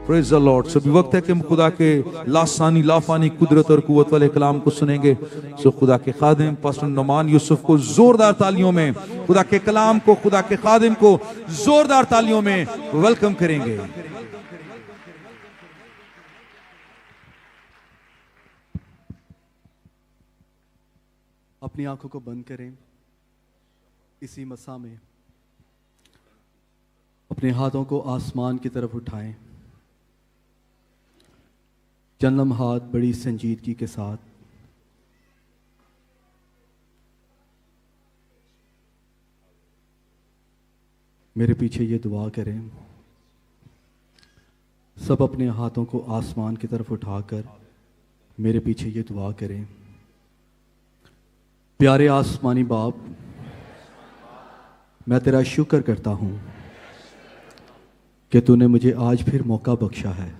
Praise the Lord. सभी वक्त है कि हम खुदा के लासानी लाफानी कुदरत और कुव्वत वाले कलाम को सुनेंगे। सो खुदा के खादिम पास्टर नुमान यूसुफ को जोरदार तालियों में, खुदा के कलाम को, खुदा के खादिम को जोरदार तालियों में वेलकम करेंगे। अपनी आंखों को बंद करें। इसी मसा में अपने हाथों को आसमान की तरफ उठाएं। चंद लम्हात बड़ी संजीदगी के साथ मेरे पीछे ये दुआ करें। सब अपने हाथों को आसमान की तरफ उठाकर मेरे पीछे ये दुआ करें। प्यारे आसमानी बाप, मैं तेरा शुक्र करता हूँ कि तूने मुझे आज फिर मौका बख्शा है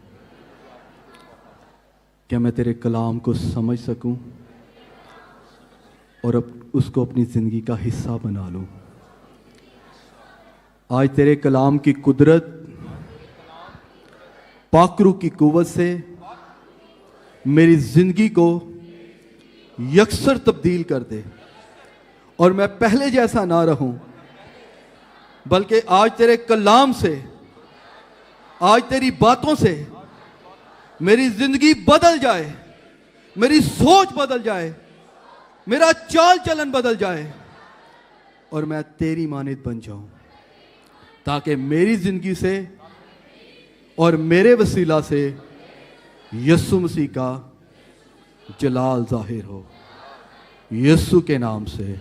कि मैं तेरे कलाम को समझ सकूं और अब उसको अपनी ज़िंदगी का हिस्सा बना लूं। आज तेरे कलाम की कुदरत, पाकरू की कुव्वत से मेरी ज़िंदगी को यकसर तब्दील कर दे और मैं पहले जैसा ना रहूं, बल्कि आज तेरे कलाम से, आज तेरी बातों से मेरी जिंदगी बदल जाए, मेरी सोच बदल जाए, मेरा चाल चलन बदल जाए और मैं तेरी मानित बन जाऊं, ताकि मेरी जिंदगी से और मेरे वसीला से यीशु मसीह का जलाल जाहिर हो। यीशु के नाम से,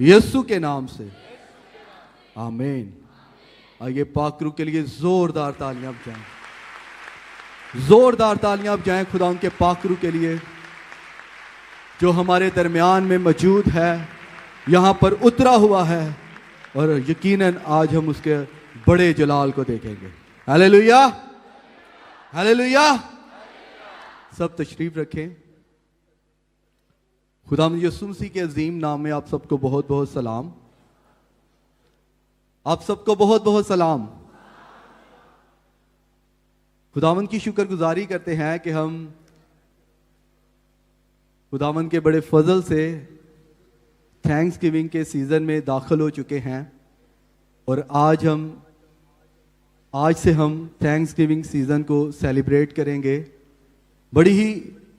यीशु के नाम से, आमीन। आइए पाकरू के लिए जोरदार तालियां बजाएं, जोरदार तालियां बजाएं खुदा उनके पाकरू के लिए जो हमारे दरमियान में मौजूद है, यहाँ पर उतरा हुआ है और यकीनन आज हम उसके बड़े जलाल को देखेंगे। Hallelujah, hallelujah. सब तशरीफ रखें। खुदा यीशु मसीह के अजीम नाम में आप सबको बहुत बहुत सलाम। आप सबको बहुत बहुत सलाम। खुदावन की शुक्रगुजारी करते हैं कि हम खुदावन के बड़े फजल से थैंक्स गिविंग के सीज़न में दाखिल हो चुके हैं और आज से हम थैंक्स गिविंग सीज़न को सेलिब्रेट करेंगे। बड़ी ही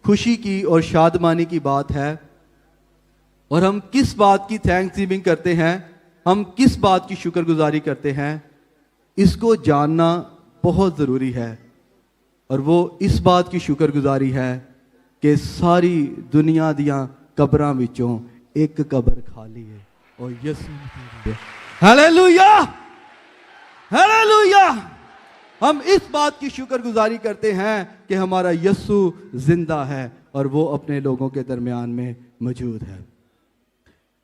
खुशी की और शादमानी की बात है। और हम किस बात की थैंक्स गिविंग करते हैं, हम किस बात की शुक्रगुजारी करते हैं, इसको जानना बहुत ज़रूरी है। और वो इस बात की शुक्रगुजारी है कि सारी दुनिया दियां कब्रां विचों एक कब्र खाली है और यीशु। Hallelujah, hallelujah. हम इस बात की शुक्रगुजारी करते हैं कि हमारा यीशु जिंदा है और वो अपने लोगों के दरमियान में मौजूद है।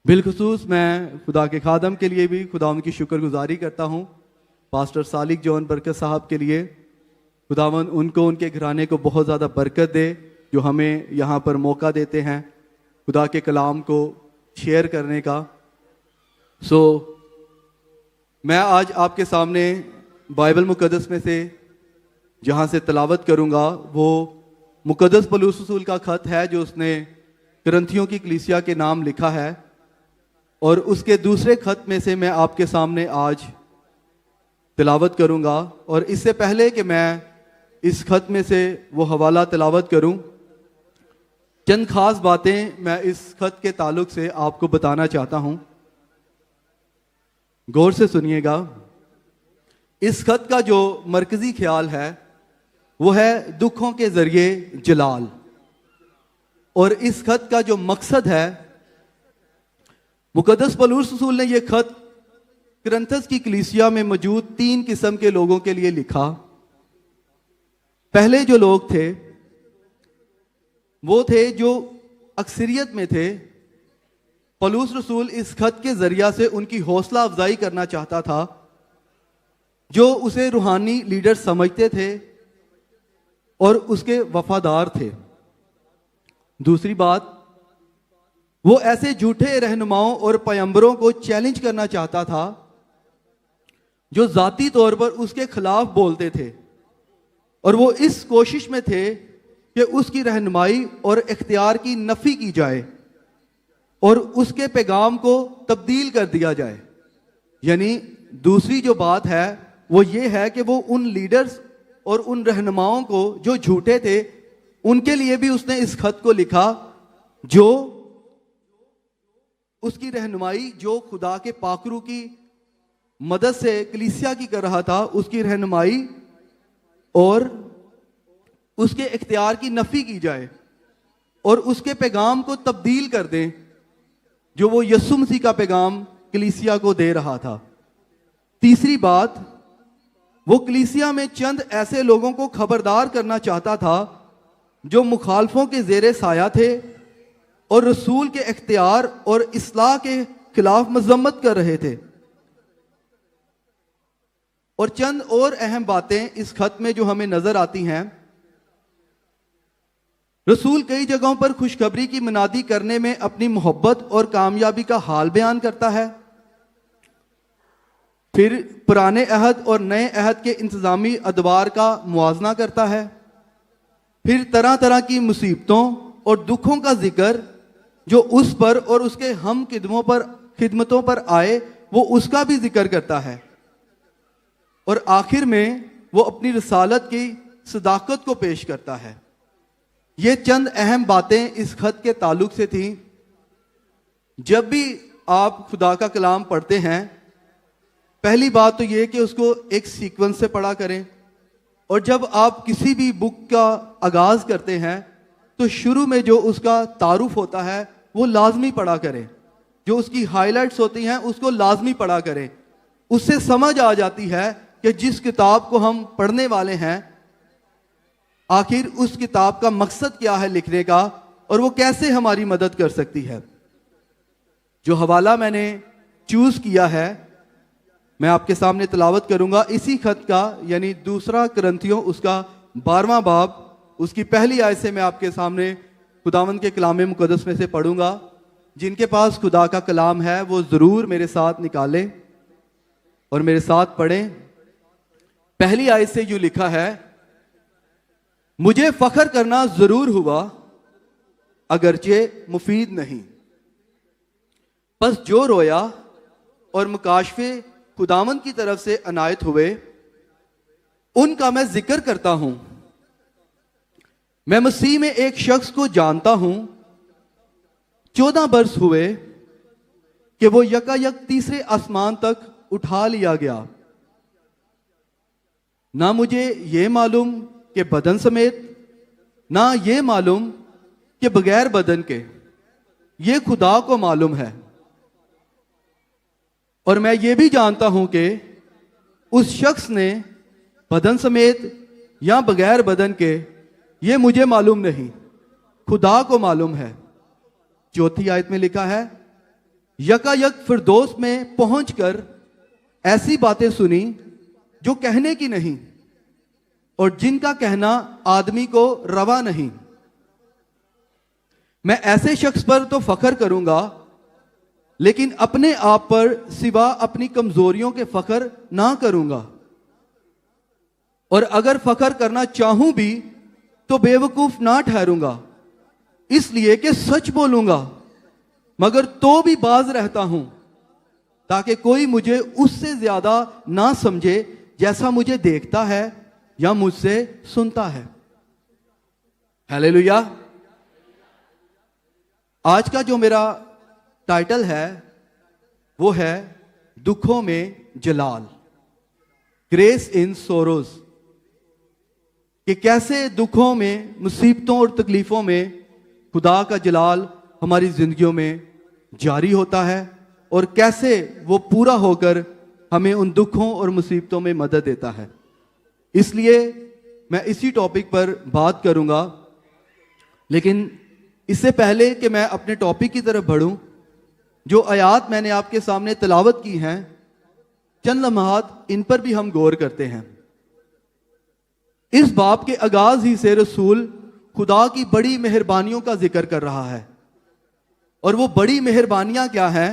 बिलखुसूस मैं खुदा के खादम के लिए भी खुदा उनकी शुक्रगुजारी करता हूँ। पास्टर सालिक जॉन बरकत साहब के लिए खुदावन उनको, उनके घराने को बहुत ज़्यादा बरकत दे जो हमें यहाँ पर मौका देते हैं खुदा के कलाम को शेयर करने का। मैं आज आपके सामने बाइबल मुकद्दस में से जहाँ से तलावत करूँगा वो मुकद्दस पौलुस रसूल का ख़त है जो उसने कुरिन्थियों की कलीसिया के नाम लिखा है। और उसके दूसरे ख़त में से मैं आपके सामने आज तिलावत करूँगा। और इससे पहले कि मैं इस ख़त में से वो हवाला तिलावत करूँ, चंद ख़ास बातें मैं इस ख़त के ताल्लुक़ से आपको बताना चाहता हूँ। गौर से सुनिएगा। इस ख़त का जो मरकज़ी ख्याल है वो है दुखों के ज़रिए जलाल। और इस ख़त का जो मकसद है, मुकद्दस पौलुस रसूल ने यह ख़त कुरिन्थस की कलीसिया में मौजूद 3 किस्म के लोगों के लिए लिखा। पहले जो लोग थे वो थे जो अक्सरियत में थे। पौलुस रसूल इस ख़त के ज़रिया से उनकी हौसला अफजाई करना चाहता था जो उसे रूहानी लीडर समझते थे और उसके वफादार थे। दूसरी बात, वो ऐसे झूठे रहनुमाओं और पैगंबरों को चैलेंज करना चाहता था जो जाती तौर पर उसके खिलाफ बोलते थे और वो इस कोशिश में थे कि उसकी रहनुमाई और इख्तियार की नफी की जाए और उसके पैगाम को तब्दील कर दिया जाए। यानी दूसरी जो बात है वो ये है कि वो उन लीडर्स और उन रहनुमाओं को जो झूठे थे उनके लिए भी उसने इस खत को लिखा, जो उसकी रहनुमाई जो खुदा के पाकरू की मदद से कलीसिया की कर रहा था, उसकी रहनुमाई और उसके इख्तियार की नफी की जाए और उसके पैगाम को तब्दील कर दें जो वो यीशु मसीह का पैगाम कलीसिया को दे रहा था। तीसरी बात, वो कलीसिया में चंद ऐसे लोगों को खबरदार करना चाहता था जो मुखालफों के जेरे साया थे और रसूल के इख्तियार और इस्लाह के खिलाफ मजम्मत कर रहे थे। और चंद और अहम बातें इस खत में जो हमें नजर आती हैं। रसूल कई जगहों पर खुशखबरी की मुनादी करने में अपनी मोहब्बत और कामयाबी का हाल बयान करता है। फिर पुराने अहद और नए अहद के इंतजामी अदवार का मुआजना करता है। फिर तरह तरह की मुसीबतों और दुखों का जिक्र जो उस पर और उसके हम खिदमतों पर आए, वो उसका भी जिक्र करता है। और आखिर में वो अपनी रसालत की सदाकत को पेश करता है। ये चंद अहम बातें इस खत के ताल्लुक से थीं। जब भी आप खुदा का कलाम पढ़ते हैं, पहली बात तो ये कि उसको एक सीक्वेंस से पढ़ा करें। और जब आप किसी भी बुक का आगाज करते हैं तो शुरू में जो उसका तारुफ होता है वो लाजमी पढ़ा करें। जो उसकी हाइलाइट्स होती हैं उसको लाजमी पढ़ा करें। उससे समझ आ जाती है कि जिस किताब को हम पढ़ने वाले हैं आखिर उस किताब का मकसद क्या है लिखने का और वो कैसे हमारी मदद कर सकती है। जो हवाला मैंने चूज किया है मैं आपके सामने तिलावत करूंगा इसी खत का, यानी दूसरा करंथियों उसका 12वां बाब उसकी पहली आयत से मैं आपके सामने खुदावंद के कलाम मुकद्दस में से पढ़ूंगा। जिनके पास खुदा का कलाम है वो जरूर मेरे साथ निकालें और मेरे साथ पढ़ें। पहली आयत से यूं लिखा है, मुझे फख्र करना जरूर हुआ अगरचे मुफीद नहीं, बस जो रोया और मुकाशफे खुदावंद की तरफ से अनायत हुए उनका मैं जिक्र करता हूं। मैं मसीह में एक शख्स को जानता हूं, 14 बरस हुए कि वो यकायक तीसरे आसमान तक उठा लिया गया। ना मुझे ये मालूम कि बदन समेत, ना ये मालूम कि बगैर बदन के, ये खुदा को मालूम है। और मैं ये भी जानता हूं कि उस शख्स ने बदन समेत या बगैर बदन के, ये मुझे मालूम नहीं, खुदा को मालूम है। चौथी आयत में लिखा है, यकायक फिरदौस में पहुंचकर ऐसी बातें सुनी जो कहने की नहीं और जिनका कहना आदमी को रवा नहीं। मैं ऐसे शख्स पर तो फख्र करूंगा, लेकिन अपने आप पर सिवा अपनी कमजोरियों के फख्र ना करूंगा। और अगर फख्र करना चाहूं भी तो बेवकूफ ना ठहरूंगा, इसलिए कि सच बोलूंगा, मगर तो भी बाज रहता हूं ताकि कोई मुझे उससे ज्यादा ना समझे जैसा मुझे देखता है या मुझसे सुनता है। हालेलुया। आज का जो मेरा टाइटल है वो है दुखों में जलाल, ग्रेस इन सोरोज। कि कैसे दुखों में, मुसीबतों और तकलीफों में खुदा का जलाल हमारी जिंदगियों में जारी होता है और कैसे वो पूरा होकर हमें उन दुखों और मुसीबतों में मदद देता है। इसलिए मैं इसी टॉपिक पर बात करूंगा। लेकिन इससे पहले कि मैं अपने टॉपिक की तरफ बढ़ूं, जो आयात मैंने आपके सामने तिलावत की हैं, चंद लम्हात इन पर भी हम गौर करते हैं। इस बाब के आगाज ही से रसूल खुदा की बड़ी मेहरबानियों का जिक्र कर रहा है। और वो बड़ी मेहरबानियां क्या हैं?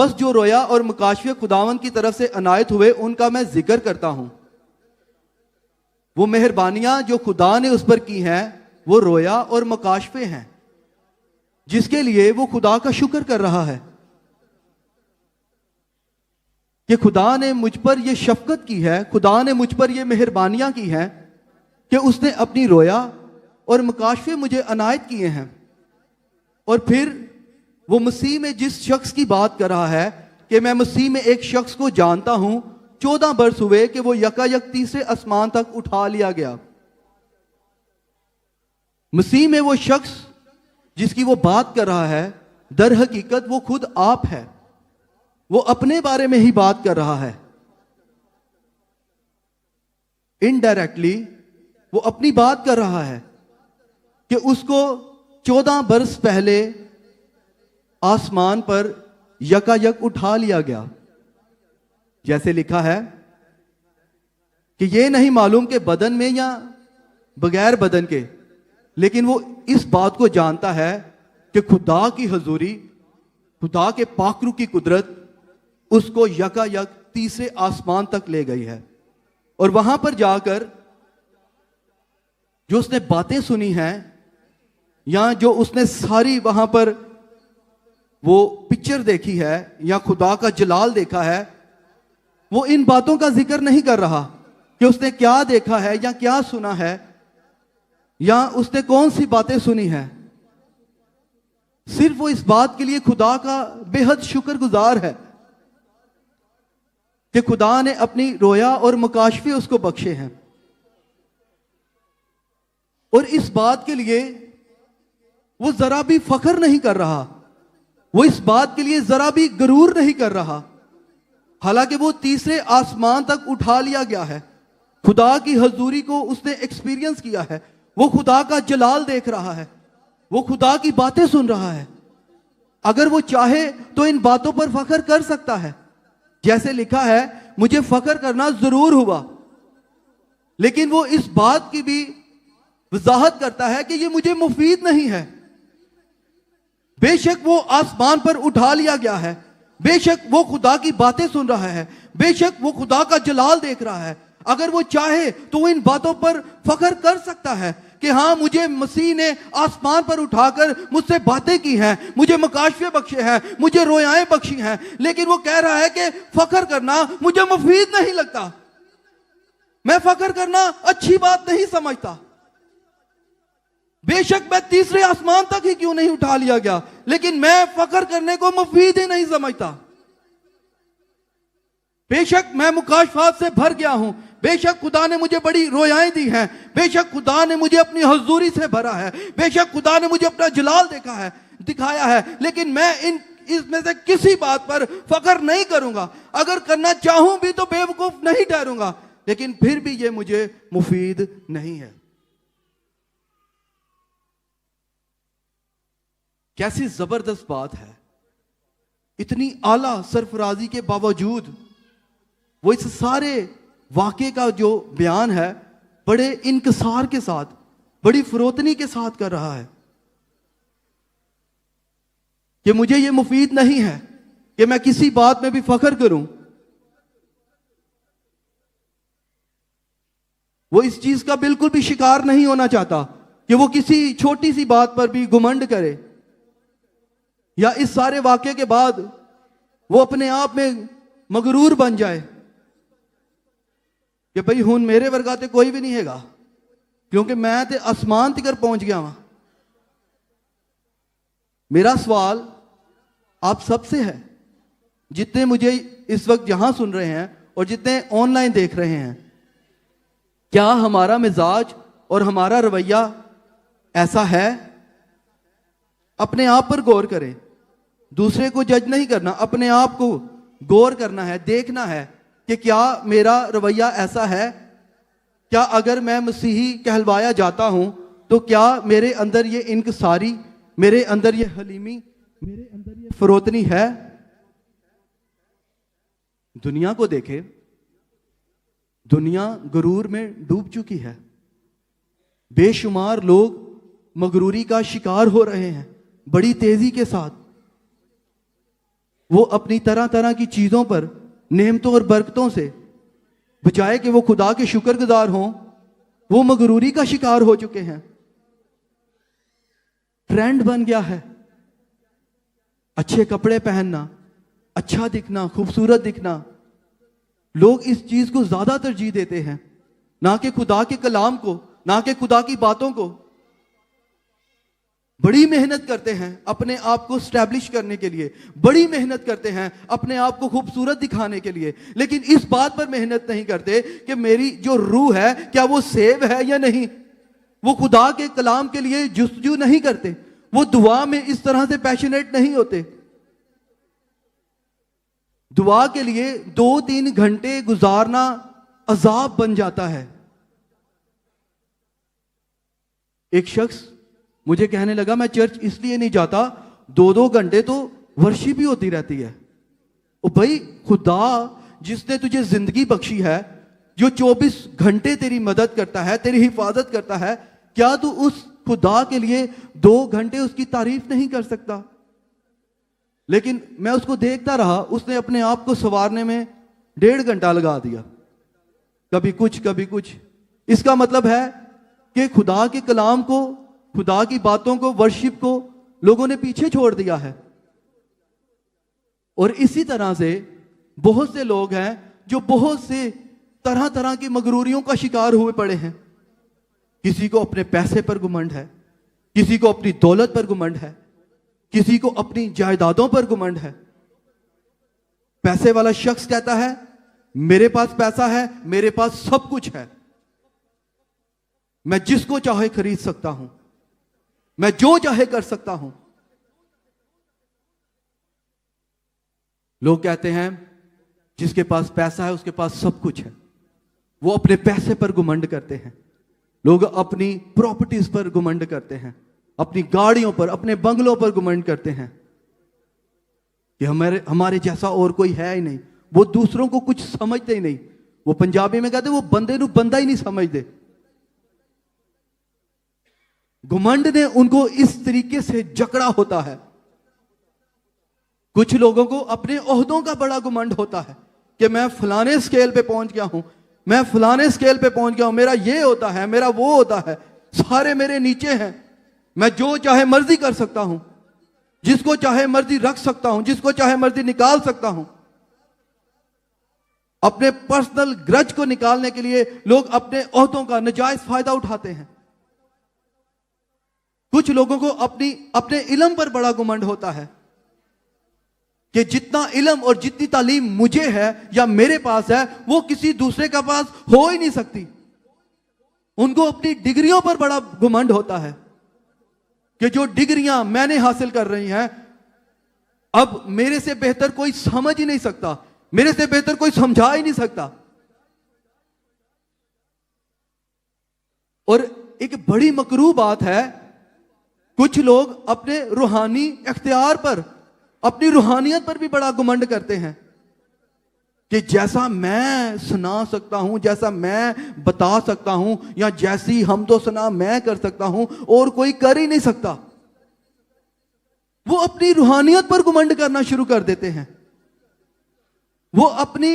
बस जो रोया और मुकाशफे खुदावन की तरफ से अनायत हुए उनका मैं जिक्र करता हूं। वो मेहरबानियां जो खुदा ने उस पर की हैं वो रोया और मुकाशफे हैं, जिसके लिए वो खुदा का शुक्र कर रहा है कि खुदा ने मुझ पर ये शफकत की है, खुदा ने मुझ पर ये मेहरबानियां की हैं कि उसने अपनी रोया और मुकाशफे मुझे अनायत किए हैं। और फिर वो मसीह में जिस शख्स की बात कर रहा है कि मैं मसीह में एक शख्स को जानता हूं, 14 बरस हुए कि वो यकायक तीसरे आसमान तक उठा लिया गया। मसीह में वो शख्स जिसकी वो बात कर रहा है, दर हकीकत वो खुद आप है। वो अपने बारे में ही बात कर रहा है। इनडायरेक्टली वो अपनी बात कर रहा है कि उसको 14 बरस पहले आसमान पर यकायक उठा लिया गया। जैसे लिखा है कि ये नहीं मालूम कि बदन में या बगैर बदन के, लेकिन वो इस बात को जानता है कि खुदा की हजूरी, खुदा के पाकरू की कुदरत उसको यकायक तीसरे आसमान तक ले गई है। और वहां पर जाकर जो उसने बातें सुनी हैं या जो उसने सारी वहां पर वो पिक्चर देखी है या खुदा का जलाल देखा है, वो इन बातों का जिक्र नहीं कर रहा कि उसने क्या देखा है या क्या सुना है या उसने कौन सी बातें सुनी है। सिर्फ वो इस बात के लिए खुदा का बेहद शुक्रगुजार है कि खुदा ने अपनी रोया और मुकाशफे उसको बख्शे हैं। और इस बात के लिए वो जरा भी फख्र नहीं कर रहा, वो इस बात के लिए जरा भी गरूर नहीं कर रहा। हालांकि वो तीसरे आसमान तक उठा लिया गया है, खुदा की हजूरी को उसने एक्सपीरियंस किया है, वो खुदा का जलाल देख रहा है, वो खुदा की बातें सुन रहा है। अगर वो चाहे तो इन बातों पर फख्र कर सकता है। जैसे लिखा है, मुझे फख्र करना जरूर हुआ, लेकिन वो इस बात की भी वजाहत करता है कि ये मुझे मुफीद नहीं है। बेशक वो आसमान पर उठा लिया गया है, बेशक वो खुदा की बातें सुन रहा है, बेशक वो खुदा का जलाल देख रहा है। अगर वो चाहे तो वो इन बातों पर फख्र कर सकता है कि हाँ, मुझे मसीह ने आसमान पर उठाकर मुझसे बातें की हैं, मुझे मुकाशफे बख्शे हैं, मुझे रोयाएं बख्शी हैं। लेकिन वो कह रहा है कि फख्र करना मुझे मुफीद नहीं लगता, मैं फख्र करना अच्छी बात नहीं समझता। बेशक मैं तीसरे आसमान तक ही क्यों नहीं उठा लिया गया, लेकिन मैं फख्र करने को मुफीद ही नहीं समझता। बेशक मैं मुकाशफात से भर गया हूं, बेशक खुदा ने मुझे बड़ी रोयाएं दी हैं, बेशक खुदा ने मुझे अपनी हजूरी से भरा है, बेशक खुदा ने मुझे अपना जलाल देखा है, दिखाया है, लेकिन मैं इसमें से किसी बात पर फख्र नहीं करूंगा। अगर करना चाहूं भी तो बेवकूफ नहीं ठहरूंगा, लेकिन फिर भी ये मुझे मुफीद नहीं है। कैसी जबरदस्त बात है। इतनी आला सरफराजी के बावजूद वो इस सारे वाक़े का जो बयान है बड़े इनकसार के साथ, बड़ी फरोतनी के साथ कर रहा है कि मुझे ये मुफीद नहीं है कि मैं किसी बात में भी फख्र करूं। वो इस चीज का बिल्कुल भी शिकार नहीं होना चाहता कि वो किसी छोटी सी बात पर भी घुमंड करे, या इस सारे वाक़े के बाद वो अपने आप में मगरूर बन जाए कि भाई हुन मेरे वर्गा ते कोई भी नहीं हैगा, क्योंकि मैं ते आसमान तक पहुंच गया वहां। मेरा सवाल आप सबसे है, जितने मुझे इस वक्त यहां सुन रहे हैं और जितने ऑनलाइन देख रहे हैं, क्या हमारा मिजाज और हमारा रवैया ऐसा है? अपने आप पर गौर करें, दूसरे को जज नहीं करना, अपने आप को गौर करना है, देखना है कि क्या मेरा रवैया ऐसा है। क्या अगर मैं मसीही कहलवाया जाता हूं तो क्या मेरे अंदर ये इनकसारी, मेरे अंदर ये हलीमी, मेरे अंदर ये फरोतनी है? दुनिया को देखे, दुनिया गुरूर में डूब चुकी है। बेशुमार लोग मगरूरी का शिकार हो रहे हैं बड़ी तेजी के साथ। वो अपनी तरह तरह की चीजों पर, नेमतों और बरकतों से बजाय कि वो खुदा के शुक्रगुजार हों, वो मगरूरी का शिकार हो चुके हैं। ट्रेंड बन गया है अच्छे कपड़े पहनना, अच्छा दिखना, खूबसूरत दिखना। लोग इस चीज को ज्यादा तरजीह देते हैं, ना कि खुदा के कलाम को, ना कि खुदा की बातों को। बड़ी मेहनत करते हैं अपने आप को स्टैब्लिश करने के लिए, बड़ी मेहनत करते हैं अपने आप को खूबसूरत दिखाने के लिए, लेकिन इस बात पर मेहनत नहीं करते कि मेरी जो रूह है क्या वो सेव है या नहीं। वो खुदा के कलाम के लिए जुस्तजू नहीं करते, वो दुआ में इस तरह से पैशनेट नहीं होते। दुआ के लिए 2-3 घंटे गुजारना अजाब बन जाता है। एक शख्स मुझे कहने लगा, मैं चर्च इसलिए नहीं जाता, 2-2 घंटे तो वर्शिप ही होती रहती है। ओ भाई, खुदा जिसने तुझे जिंदगी बख्शी है, जो 24 घंटे तेरी मदद करता है, तेरी हिफाजत करता है, क्या तू उस खुदा के लिए 2 घंटे उसकी तारीफ नहीं कर सकता? लेकिन मैं उसको देखता रहा, उसने अपने आप को संवारने में 1.5 घंटा लगा दिया, कभी कुछ कभी कुछ। इसका मतलब है कि खुदा के कलाम को, खुदा की बातों को, वर्शिप को लोगों ने पीछे छोड़ दिया है। और इसी तरह से बहुत से लोग हैं जो बहुत से तरह तरह की मगरूरियों का शिकार हुए पड़े हैं। किसी को अपने पैसे पर घुमंड है, किसी को अपनी दौलत पर घुमंड है, किसी को अपनी जायदादों पर घुमंड है। पैसे वाला शख्स कहता है मेरे पास पैसा है, मेरे पास सब कुछ है, मैं जिसको चाहे खरीद सकता हूं, मैं जो चाहे कर सकता हूं। लोग कहते हैं जिसके पास पैसा है उसके पास सब कुछ है। वो अपने पैसे पर घुमंड करते हैं। लोग अपनी प्रॉपर्टीज पर घुमंड करते हैं, अपनी गाड़ियों पर, अपने बंगलों पर घुमंड करते हैं कि हमारे जैसा और कोई है ही नहीं। वो दूसरों को कुछ समझते ही नहीं। वो पंजाबी में कहते वो बंदे नू बंदा ही नहीं समझते। घुमंड ने उनको इस तरीके से जकड़ा होता है। कुछ लोगों को अपने ओहदों का बड़ा घुमंड होता है कि मैं फलाने स्केल पे पहुंच गया हूं, मैं फलाने स्केल पे पहुंच गया हूं, मेरा ये होता है, मेरा वो होता है, सारे मेरे नीचे हैं, मैं जो चाहे मर्जी कर सकता हूं, जिसको चाहे मर्जी रख सकता हूं, जिसको चाहे मर्जी निकाल सकता हूं। अपने पर्सनल ग्रज को निकालने के लिए लोग अपने ओहदों का नाजायज फायदा उठाते हैं। कुछ लोगों को अपने इल्म पर बड़ा घमंड होता है कि जितना इल्म और जितनी तालीम मुझे है या मेरे पास है वो किसी दूसरे के पास हो ही नहीं सकती। उनको अपनी डिग्रियों पर बड़ा घमंड होता है कि जो डिग्रियां मैंने हासिल कर रही हैं, अब मेरे से बेहतर कोई समझ ही नहीं सकता, मेरे से बेहतर कोई समझा ही नहीं सकता। और एक बड़ी मकरूह बात है, कुछ लोग अपने रूहानी इख्तियार पर, अपनी रूहानियत पर भी बड़ा घमंड करते हैं कि जैसा मैं सुना सकता हूं, जैसा मैं बता सकता हूं, या जैसी हम तो सुना मैं कर सकता हूं और कोई कर ही नहीं सकता। वो अपनी रूहानियत पर घमंड करना शुरू कर देते हैं। वो अपनी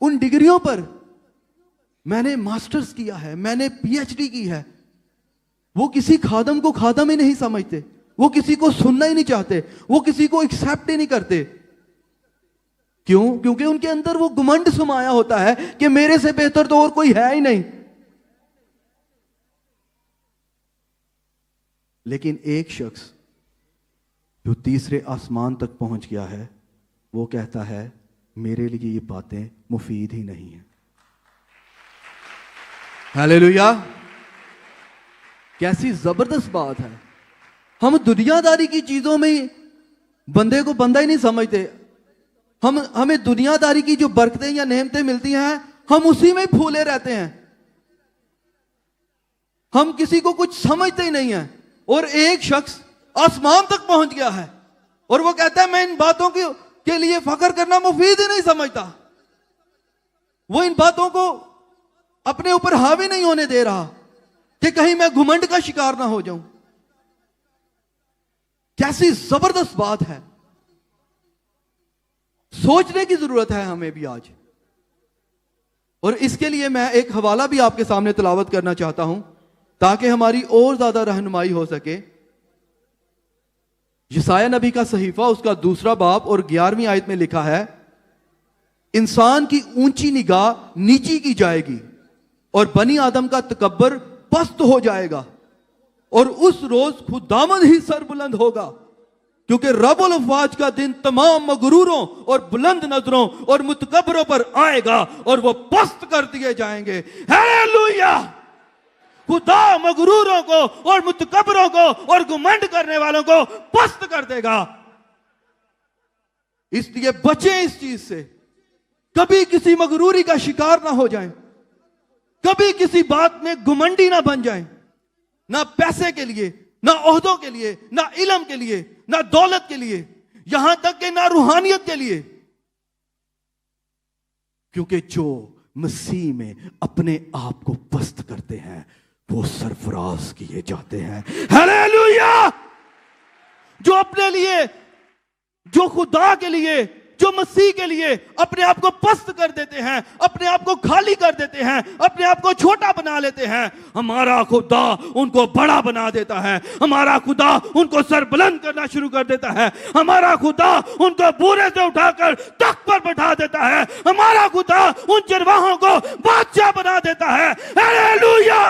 उन डिग्रियों पर, मैंने मास्टर्स किया है, मैंने पीएचडी की है, वो किसी खादम को खादम ही नहीं समझते, वो किसी को सुनना ही नहीं चाहते, वो किसी को एक्सेप्ट ही नहीं करते। क्यों? क्योंकि उनके अंदर वो घमंड समाया होता है कि मेरे से बेहतर तो और कोई है ही नहीं। लेकिन एक शख्स जो तीसरे आसमान तक पहुंच गया है, वो कहता है मेरे लिए ये बातें मुफीद ही नहीं है। हालेलुया! कैसी जबरदस्त बात है। हम दुनियादारी की चीजों में बंदे को बंदा ही नहीं समझते। हमें दुनियादारी की जो बरकतें या नेमतें मिलती हैं, हम उसी में फूले रहते हैं। हम किसी को कुछ समझते ही नहीं है। और एक शख्स आसमान तक पहुंच गया है और वो कहता है मैं इन बातों के लिए फख्र करना मुफीद ही नहीं समझता। वो इन बातों को अपने ऊपर हावी नहीं होने दे रहा कि कहीं मैं घुमंड का शिकार ना हो जाऊं। कैसी जबरदस्त बात है। सोचने की जरूरत है हमें भी आज। और इसके लिए मैं एक हवाला भी आपके सामने तिलावत करना चाहता हूं ताकि हमारी और ज्यादा रहनुमाई हो सके। यसाया नबी का सहीफा, उसका 2 बाब और 11वीं आयत में लिखा है, इंसान की ऊंची निगाह नीची की जाएगी और बनी आदम का तकब्बर पस्त हो जाएगा, और उस रोज खुदावंद ही सरबुलंद होगा, क्योंकि रब्बुल अफ़वाज का दिन तमाम मगरूरों और बुलंद नजरों और मुतकब्बरों पर आएगा और वो पस्त कर दिए जाएंगे। हालेलुया! खुदा मगरूरों को और मुतकब्बरों को और घुमंड करने वालों को पस्त कर देगा। इसलिए बचें इस चीज से, कभी किसी मगरूरी का शिकार ना हो जाएं, कभी किसी बात में घुमंडी ना बन जाएं, ना पैसे के लिए, ना ओहदों के लिए, ना इल्म के लिए, ना दौलत के लिए, यहां तक कि ना रूहानियत के लिए। क्योंकि जो मसीह में अपने आप को पस्त करते हैं वो सरफराज किए जाते हैं। हालेलुया! जो अपने लिए, जो खुदा के लिए, जो मसीह के लिए अपने आप को पस्त कर देते हैं, अपने आप को खाली कर देते हैं, अपने आप को छोटा बना लेते हैं, हमारा खुदा उनको बड़ा बना देता है। हमारा खुदा उनको सरबुलंद करना शुरू कर देता है। हमारा खुदा उनको बूरे से उठाकर तख्त पर बैठा देता है। हमारा खुदा उन चरवाहों को बादशाह बना देता है। हालेलुया!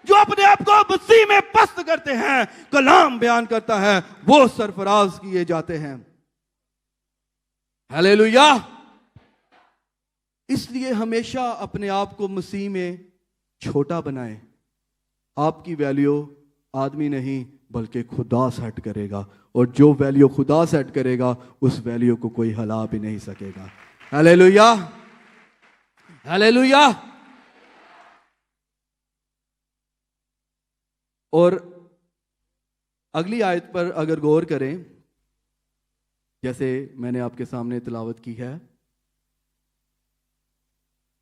जो अपने आप को मसीह में पस्त करते हैं, कलाम बयान करता है, वो सरफराज किए जाते हैं। हालेलुया! इसलिए हमेशा अपने आप को मसीह में छोटा बनाएं। आपकी वैल्यू आदमी नहीं बल्कि खुदा सेट करेगा, और जो वैल्यू खुदा सेट करेगा उस वैल्यू को कोई हिला भी नहीं सकेगा। हालेलुया! हालेलुया! और अगली आयत पर अगर गौर करें, जैसे मैंने आपके सामने तिलावत की है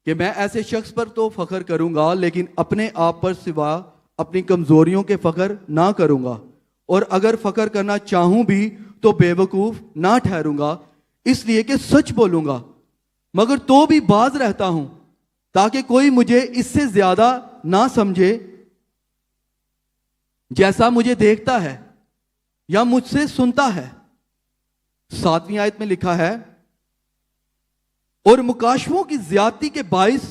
कि मैं ऐसे शख्स पर तो फख्र करूंगा लेकिन अपने आप पर सिवा अपनी कमजोरियों के फख्र ना करूंगा, और अगर फख्र करना चाहूं भी तो बेवकूफ ना ठहरूंगा, इसलिए कि सच बोलूंगा मगर तो भी बाज रहता हूं ताकि कोई मुझे इससे ज्यादा ना समझे जैसा मुझे देखता है या मुझसे सुनता है। 7वीं आयत में लिखा है, और मुकाशफों की ज्यादती के बाइस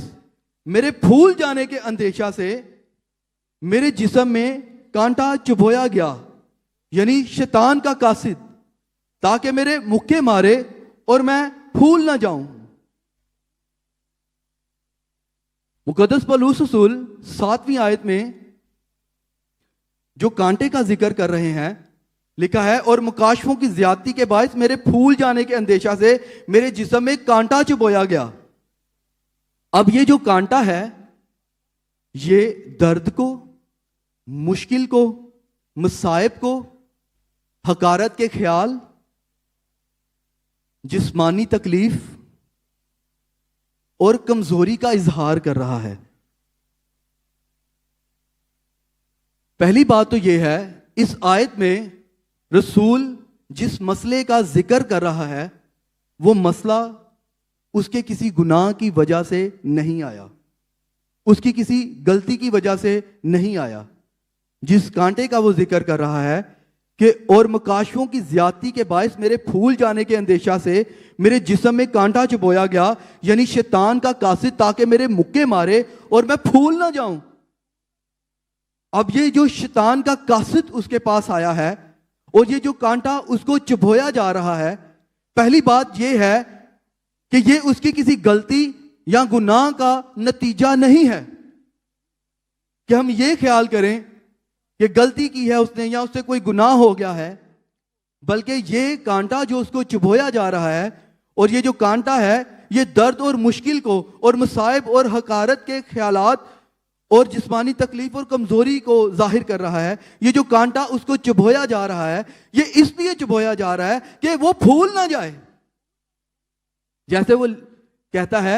मेरे फूल जाने के अंदेशा से मेरे जिस्म में कांटा चुभोया गया, यानी शैतान का कासिद, ताकि मेरे मुक्के मारे और मैं फूल ना जाऊं। मुकद्दस पौलुस रसूल 7वीं आयत में जो कांटे का जिक्र कर रहे हैं, लिखा है, और मुकाशफों की ज्यादती के बायस मेरे फूल जाने के अंदेशा से मेरे जिस्म में कांटा चुभोया गया। अब ये जो कांटा है, ये दर्द को, मुश्किल को, मसाइब को, हकारत के ख्याल, जिस्मानी तकलीफ और कमजोरी का इजहार कर रहा है। पहली बात तो यह है, इस आयत में रसूल जिस मसले का जिक्र कर रहा है वो मसला उसके किसी गुनाह की वजह से नहीं आया, उसकी किसी गलती की वजह से नहीं आया। जिस कांटे का वो जिक्र कर रहा है कि और मुकाशफों की ज्यादती के बायस मेरे फूल जाने के अंदेशा से मेरे जिस्म में कांटा चुभोया गया, यानी शैतान का कासिद, ताकि मेरे मुक्के मारे और मैं फूल ना जाऊं। अब ये जो शैतान का कासिद उसके पास आया है और ये जो कांटा उसको चुभोया जा रहा है, पहली बात ये है कि ये उसकी किसी गलती या गुनाह का नतीजा नहीं है कि हम ये ख्याल करें कि गलती की है उसने या उससे कोई गुनाह हो गया है, बल्कि ये कांटा जो उसको चुभोया जा रहा है और ये जो कांटा है ये दर्द और मुश्किल को और मसाइब और हकारत के ख्यालात और जिस्मानी तकलीफ और कमजोरी को जाहिर कर रहा है। ये जो कांटा उसको चुभोया जा रहा है, ये इसलिए चुभोया जा रहा है कि वो फूल ना जाए। जैसे वो कहता है,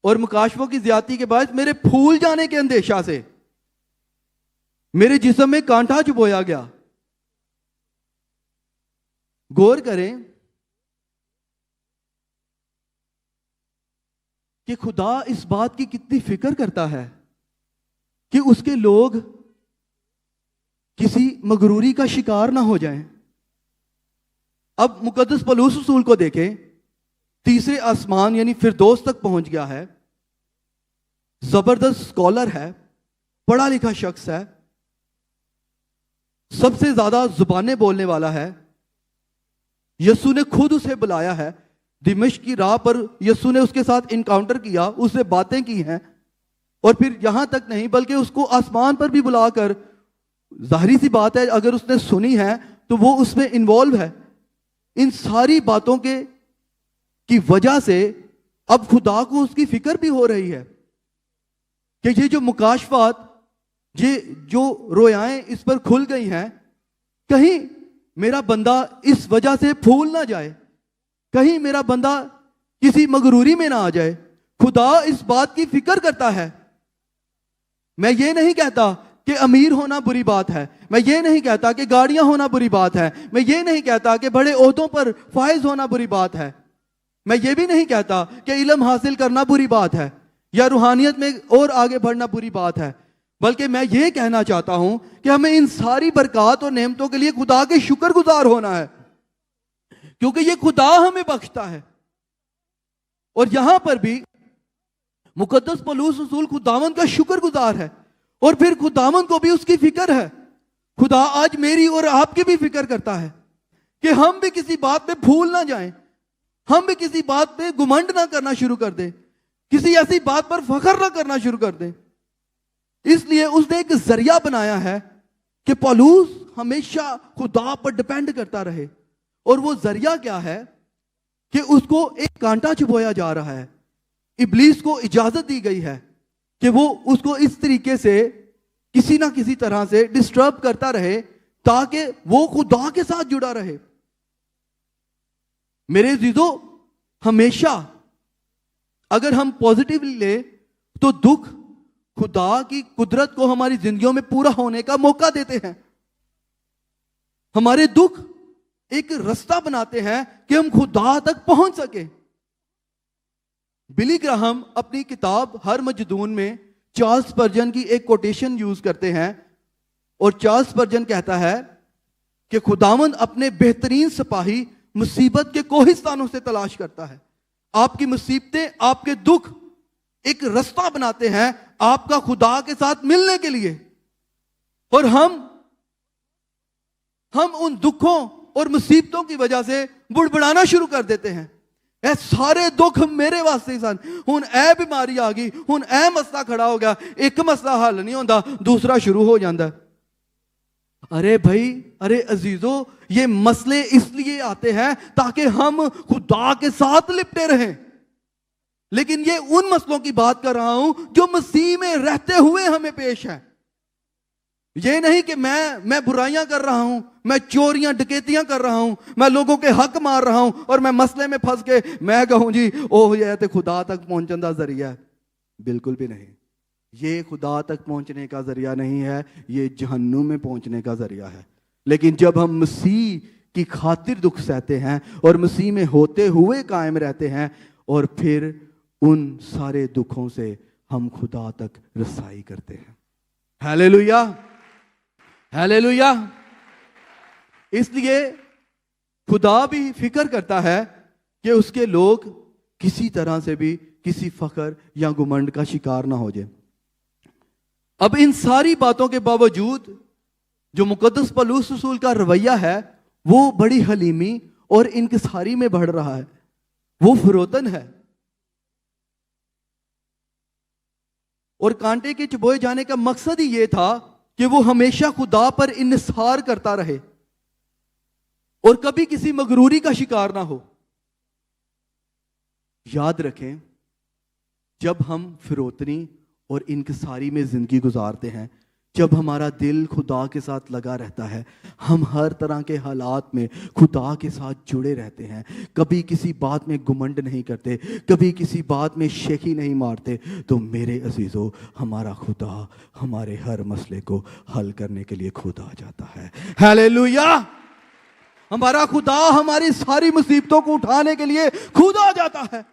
और मुकाशफों की ज्यादती के बाद मेरे फूल जाने के अंदेशा से मेरे जिस्म में कांटा चुभोया गया। गौर करें कि खुदा इस बात की कितनी फिक्र करता है कि उसके लोग किसी मगरूरी का शिकार ना हो जाएं। अब मुकद्दस पौलुस रसूल को देखें, तीसरे आसमान यानी फिरदौस तक पहुंच गया है, जबरदस्त स्कॉलर है, पढ़ा लिखा शख्स है, सबसे ज्यादा जुबानें बोलने वाला है। यीशु ने खुद उसे बुलाया है, दिमिश्क की राह पर यीशु ने उसके साथ इनकाउंटर किया, उससे बातें की हैं, और फिर यहां तक नहीं बल्कि उसको आसमान पर भी बुलाकर, जाहिर सी बात है अगर उसने सुनी है तो वो उसमें इन्वॉल्व है। इन सारी बातों के की वजह से अब खुदा को उसकी फिक्र भी हो रही है कि ये जो मुकाशफात, ये जो रोयाएं इस पर खुल गई हैं, कहीं मेरा बंदा इस वजह से फूल ना जाए, कहीं मेरा बंदा किसी मगरूरी में ना आ जाए। खुदा इस बात की फिक्र करता है। मैं ये नहीं कहता कि अमीर होना बुरी बात है, मैं ये नहीं कहता कि गाड़ियां होना बुरी बात है, मैं ये नहीं कहता कि बड़े ओहदों पर फायज होना बुरी बात है, मैं ये भी नहीं कहता कि इल्म हासिल करना बुरी बात है या रूहानियत में और आगे बढ़ना बुरी बात है, बल्कि मैं ये कहना चाहता हूं कि हमें इन सारी बरकत और नेमतों के लिए खुदा के शुक्रगुजार होना है, क्योंकि ये खुदा हमें बख्शता है। और यहां पर भी मुकद्दस पौलुस रसूल खुदावंद का शुक्रगुजार है, और फिर खुदावंद को भी उसकी फिक्र है। खुदा आज मेरी और आपकी भी फिक्र करता है कि हम भी किसी बात पे भूल ना जाएं, हम भी किसी बात पे घुमंड ना करना शुरू कर दें, किसी ऐसी बात पर फख्र ना करना शुरू कर दें। इसलिए उसने एक जरिया बनाया है कि पौलुस हमेशा खुदा पर डिपेंड करता रहे। और वो जरिया क्या है कि उसको एक कांटा चुभोया जा रहा है। इब्लीस को इजाजत दी गई है कि वो उसको इस तरीके से किसी ना किसी तरह से डिस्टर्ब करता रहे ताकि वो खुदा के साथ जुड़ा रहे। मेरे अजीजों, हमेशा अगर हम पॉजिटिवली ले तो दुख खुदा की कुदरत को हमारी जिंदगियों में पूरा होने का मौका देते हैं। हमारे दुख एक रास्ता बनाते हैं कि हम खुदा तक पहुंच सके। बिली ग्राहम अपनी किताब हर मजदून में चार्ल्स स्पर्जन की एक कोटेशन यूज करते हैं, और चार्ल्स स्पर्जन कहता है कि खुदावंद अपने बेहतरीन सिपाही मुसीबत के कोहिस्तानों से तलाश करता है। आपकी मुसीबतें, आपके दुख एक रास्ता बनाते हैं आपका खुदा के साथ मिलने के लिए। और हम उन दुखों और मुसीबतों की वजह से बुड़बुड़ाना शुरू कर देते हैं। ए सारे दुख मेरे वास्ते सन, हुन ए बीमारी आ गई, हुन ए मसला खड़ा हो गया, एक मसला हल नहीं होता दूसरा शुरू हो जाता। अरे भाई, अरे अजीजों, ये मसले इसलिए आते हैं ताकि हम खुदा के साथ लिपटे रहें। लेकिन ये उन मसलों की बात कर रहा हूं जो मसीह में रहते हुए हमें पेश है। ये नहीं कि मैं बुराइयां कर रहा हूं, मैं चोरियां डकैतियां कर रहा हूं, मैं लोगों के हक मार रहा हूं और मैं मसले में फंस के मैं कहूं जी ओह ये तो खुदा तक पहुंचने का जरिया है। बिल्कुल भी नहीं, ये खुदा तक पहुंचने का जरिया नहीं है, ये जहन्नुम में पहुंचने का जरिया है। लेकिन जब हम मसीह की खातिर दुख सहते हैं और मसीह में होते हुए कायम रहते हैं, और फिर उन सारे दुखों से हम खुदा तक रसाई करते हैं। Hallelujah, hallelujah. इसलिए खुदा भी फिक्र करता है कि उसके लोग किसी तरह से भी किसी फख्र या घुमंड का शिकार ना हो जाए। अब इन सारी बातों के बावजूद जो मुकद्दस पौलुस रसूल का रवैया है वो बड़ी हलीमी और इनकिसारी में बढ़ रहा है, वो फरोतन है। और कांटे के चुभोए जाने का मकसद ही यह था कि वो हमेशा खुदा पर इन्सार करता रहे और कभी किसी मगरूरी का शिकार ना हो। याद रखें, जब हम फिरौतनी और इनकिसारी में जिंदगी गुजारते हैं, जब हमारा दिल खुदा के साथ लगा रहता है, हम हर तरह के हालात में खुदा के साथ जुड़े रहते हैं, कभी किसी बात में घुमंड नहीं करते, कभी किसी बात में शेखी नहीं मारते, तो मेरे अजीजों, हमारा खुदा हमारे हर मसले को हल करने के लिए खुद आ जाता है। हालेलुया। हमारा खुदा हमारी सारी मुसीबतों को उठाने के लिए खुद आ जाता है।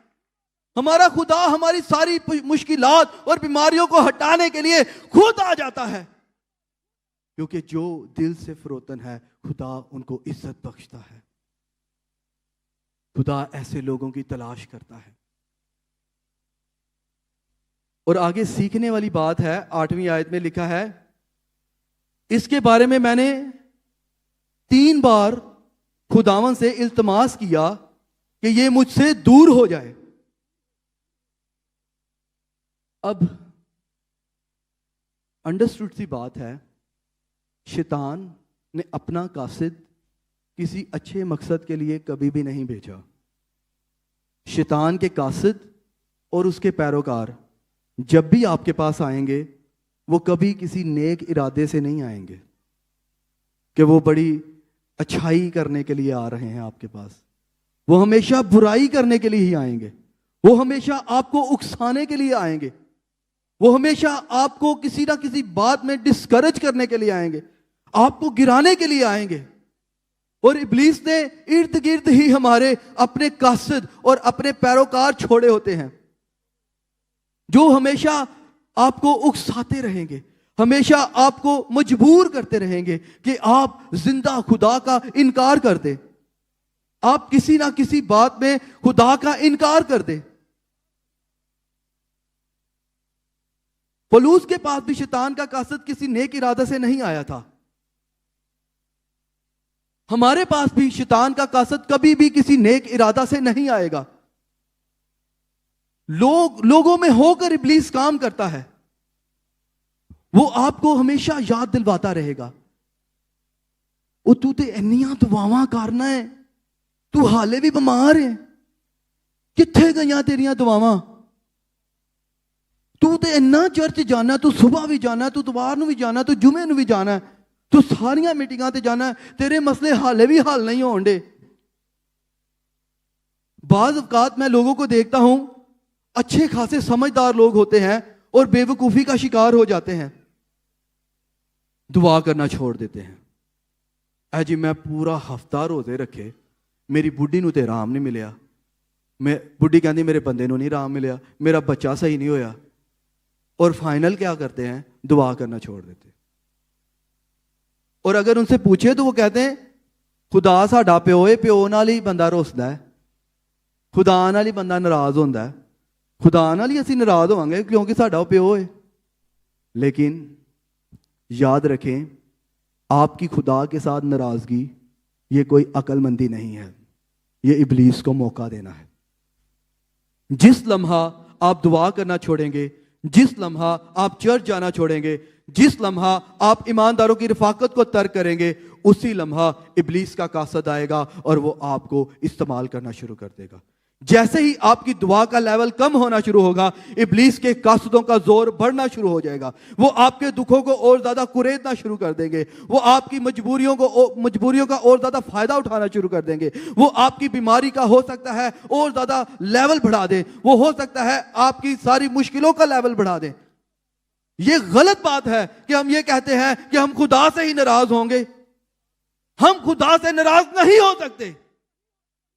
हमारा खुदा हमारी सारी मुश्किलात और बीमारियों को हटाने के लिए खुद आ जाता है, क्योंकि जो दिल से फरोतन है खुदा उनको इज्जत बख्शता है। खुदा ऐसे लोगों की तलाश करता है। और आगे सीखने वाली बात है, 8वीं आयत में लिखा है, इसके बारे में मैंने 3 बार खुदावन से इल्तमास किया कि ये मुझसे दूर हो जाए। अब अंडरस्टूड सी बात है, शैतान ने अपना कासिद किसी अच्छे मकसद के लिए कभी भी नहीं भेजा। शैतान के कासिद और उसके पैरोकार जब भी आपके पास आएंगे वो कभी किसी नेक इरादे से नहीं आएंगे कि वो बड़ी अच्छाई करने के लिए आ रहे हैं आपके पास। वो हमेशा बुराई करने के लिए ही आएंगे। वो हमेशा आपको उकसाने के लिए आएंगे। वो हमेशा आपको किसी ना किसी बात में डिस्करेज करने के लिए आएंगे, आपको गिराने के लिए आएंगे। और इब्लीस ने इर्द गिर्द ही हमारे अपने कासिद और अपने पैरोकार छोड़े होते हैं, जो हमेशा आपको उकसाते रहेंगे, हमेशा आपको मजबूर करते रहेंगे कि आप जिंदा खुदा का इनकार कर दें, आप किसी ना किसी बात में खुदा का इनकार कर दें। पौलुस के पास भी शैतान का कासिद किसी नेक इरादा से नहीं आया था। हमारे पास भी शैतान का कासिद कभी भी किसी नेक इरादा से नहीं आएगा। लोगों में होकर इब्लीस काम करता है। वो आपको हमेशा याद दिलवाता रहेगा, ओ तू ते इन्नियां दुआवां करना है, तू हाले भी बीमार है, कित्थे गईयां तेरियां दुआवां, तू ते इन्ना चर्च जाना, तू सुबह भी जाना, तू इतवार नूं भी जाना, तू जुमे नूं भी जाना, तू सारियां मीटिंगां ते जाना, तेरे मसले हाले भी हल नहीं होण दे। बाज़ औक़ात मैं लोगों को देखता हूं, अच्छे खासे समझदार लोग होते हैं और बेवकूफी का शिकार हो जाते हैं, दुआ करना छोड़ देते हैं। ऐ जी मैं पूरा हफ्ता रोजे रखे, मेरी बुढ़ी नूं ते आराम नहीं मिलिया, मैं बुढ़ी कहती मेरे बंदे नूं नहीं आराम मिलिया, मेरा बच्चा सही नहीं होया, और फाइनल क्या करते हैं, दुआ करना छोड़ देते। और अगर उनसे पूछे तो वो कहते हैं खुदा साडा प्यो है, प्यो नाल ही बंदा रुसदा है, खुदा नाल ही बंदा नाराज होंदा है, खुदा नाल ही असीं नाराज होवांगे क्योंकि साडा प्यो है। लेकिन याद रखें, आपकी खुदा के साथ नाराजगी ये कोई अक्लमंदी नहीं है, ये इब्लीस को मौका देना है। जिस लम्हा आप दुआ करना छोड़ेंगे, जिस लम्हा आप चर्च जाना छोड़ेंगे, जिस लम्हा आप ईमानदारों की रिफाकत को तर्क करेंगे, उसी लम्हा इब्लीस का कासद आएगा और वो आपको इस्तेमाल करना शुरू कर देगा। जैसे ही आपकी दुआ का लेवल कम होना शुरू होगा, इब्लीस के कासदों का जोर बढ़ना शुरू हो जाएगा। वो आपके दुखों को और ज्यादा कुरेदना शुरू कर देंगे, वो आपकी मजबूरियों का और ज्यादा फायदा उठाना शुरू कर देंगे। वो आपकी बीमारी का हो सकता है और ज्यादा लेवल बढ़ा दें, वो हो सकता है आपकी सारी मुश्किलों का लेवल बढ़ा दें। ये गलत बात है कि हम ये कहते हैं कि हम खुदा से ही नाराज होंगे। हम खुदा से नाराज नहीं हो सकते।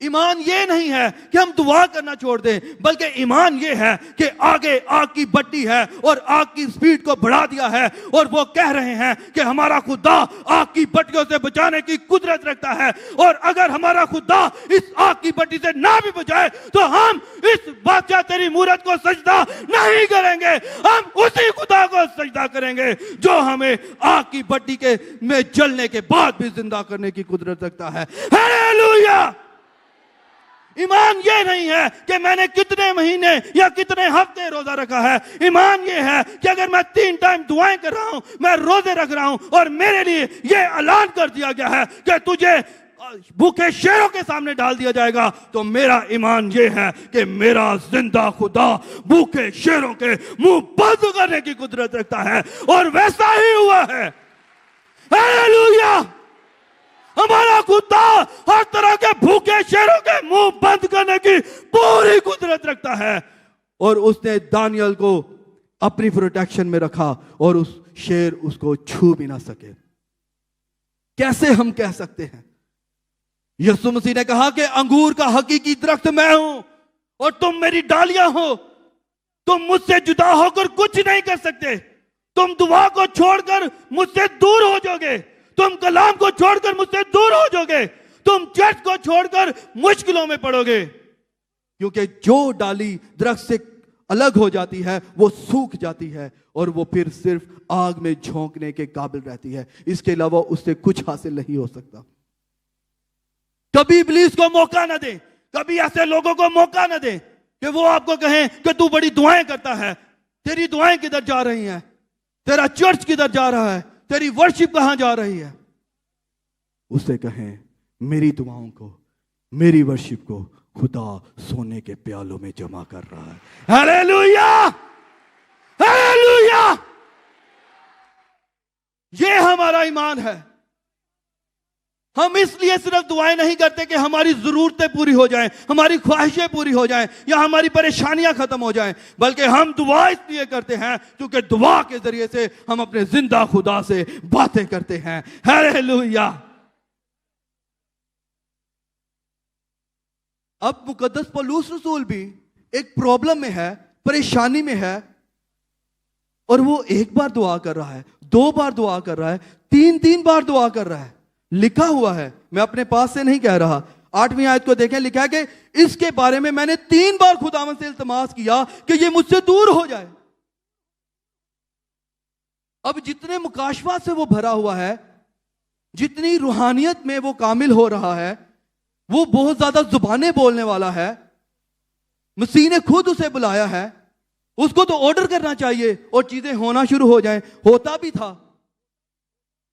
ईमान ये नहीं है कि हम दुआ करना छोड़ दें, बल्कि ईमान ये है कि आगे आग की भट्टी है और आग की स्पीड को बढ़ा दिया है, और वो कह रहे हैं कि हमारा खुदा आग की भट्टियों से बचाने की कुदरत रखता है, और अगर हमारा खुदा इस आग की भट्टी से ना भी बचाए तो हम इस बादशाह तेरी मूरत को सजदा नहीं करेंगे, हम उसी खुदा को सजदा करेंगे जो हमें आग की भट्टी के में जलने के बाद भी जिंदा करने की कुदरत रखता है। हालेलुया। ईमान ये नहीं है कि मैंने कितने महीने या कितने हफ्ते रोजा रखा है। ईमान ये है कि अगर मैं 3 टाइम दुआएं कर रहा हूं, मैं रोजे रख रहा हूं, और मेरे लिए ये ऐलान कर दिया गया है कि तुझे भूखे शेरों के सामने डाल दिया जाएगा, तो मेरा ईमान ये है कि मेरा जिंदा खुदा भूखे शेरों के मुंह बंद करने की कुदरत रखता है, और वैसा ही हुआ है। हालेलुया। हमारा खुदा हर तरह के भूखे शेरों के मुंह बंद करने की पूरी कुदरत रखता है, और उसने दानियल को अपनी प्रोटेक्शन में रखा और उस शेर उसको छू भी ना सके। कैसे हम कह सकते हैं? यीशु मसीह ने कहा कि अंगूर का हकीकी दरख्त मैं हूं और तुम मेरी डालियां हो। तुम मुझसे जुदा होकर कुछ नहीं कर सकते। तुम दुआ को छोड़कर मुझसे दूर हो जाओगे। तुम कलाम को छोड़कर मुझसे दूर हो जाओगे। तुम चर्च को छोड़कर मुश्किलों में पड़ोगे। क्योंकि जो डाली दरख्त से अलग हो जाती है वो सूख जाती है और वो फिर सिर्फ आग में झोंकने के काबिल रहती है। इसके अलावा उससे कुछ हासिल नहीं हो सकता। कभी इब्लीस को मौका ना दें, कभी ऐसे लोगों को मौका ना दें कि वो आपको कहें कि तू बड़ी दुआएं करता है, तेरी दुआएं किधर जा रही हैं, तेरा चर्च किधर जा रहा है, तेरी वर्शिप कहां जा रही है। उसे कहें मेरी दुआओं को, मेरी वर्शिप को खुदा सोने के प्यालों में जमा कर रहा है। Hallelujah, hallelujah. ये हमारा ईमान है। हम इसलिए सिर्फ दुआएं नहीं करते कि हमारी जरूरतें पूरी हो जाएं, हमारी ख्वाहिशें पूरी हो जाएं या हमारी परेशानियां खत्म हो जाएं, बल्कि हम दुआ इसलिए करते हैं क्योंकि दुआ के जरिए से हम अपने जिंदा खुदा से बातें करते हैं। हालेलुया। अब मुकद्दस पौलुस रसूल भी एक प्रॉब्लम में है, परेशानी में है, और वो एक बार दुआ कर रहा है, 2 बार दुआ कर रहा है, 3 बार दुआ कर रहा है। लिखा हुआ है, मैं अपने पास से नहीं कह रहा। 8वीं आयत को देखें, लिखा है कि इसके बारे में मैंने 3 बार खुदावंद से इल्तिमास किया कि ये मुझसे दूर हो जाए। अब जितने मुकाशवा से वो भरा हुआ है, जितनी रूहानियत में वो कामिल हो रहा है, वो बहुत ज्यादा जुबानें बोलने वाला है। मसीह ने खुद उसे बुलाया है, उसको तो ऑर्डर करना चाहिए और चीजें होना शुरू हो जाएं। होता भी था,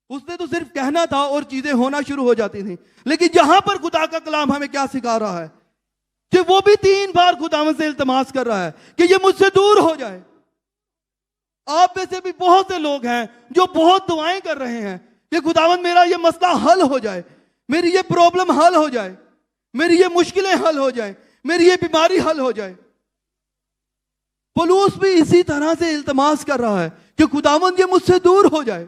उसने तो सिर्फ कहना था और चीजें होना शुरू हो जाती थी। लेकिन यहां पर खुदा का कलाम हमें क्या सिखा रहा है कि वो भी 3 बार खुदावंद से इल्तिमास कर रहा है कि ये मुझसे दूर हो जाए। आप में से भी बहुत से लोग हैं जो बहुत दुआएं कर रहे हैं कि खुदावंद मेरा ये मसला हल हो जाए, मेरी ये प्रॉब्लम हल हो जाए, मेरी ये मुश्किलें हल हो जाए, मेरी ये बीमारी हल हो जाए। पौलुस भी इसी तरह से इल्तिमास कर रहा है कि खुदावंद ये मुझसे दूर हो जाए।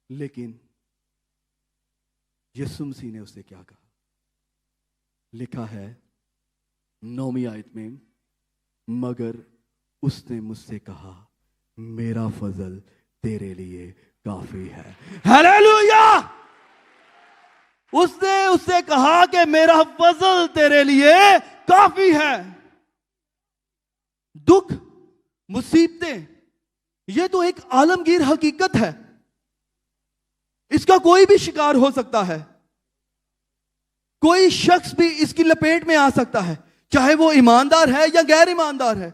लेकिन यीशु मसीह ने उसे क्या कहा? लिखा है 9वीं आयत में, मगर उसने मुझसे कहा मेरा फजल तेरे लिए काफी है। हालेलुया। उसने उससे कहा कि मेरा फजल तेरे लिए काफी है। दुख, मुसीबतें, यह तो एक आलमगीर हकीकत है, इसका कोई भी शिकार हो सकता है। कोई शख्स भी इसकी लपेट में आ सकता है, चाहे वो ईमानदार है या गैर ईमानदार है,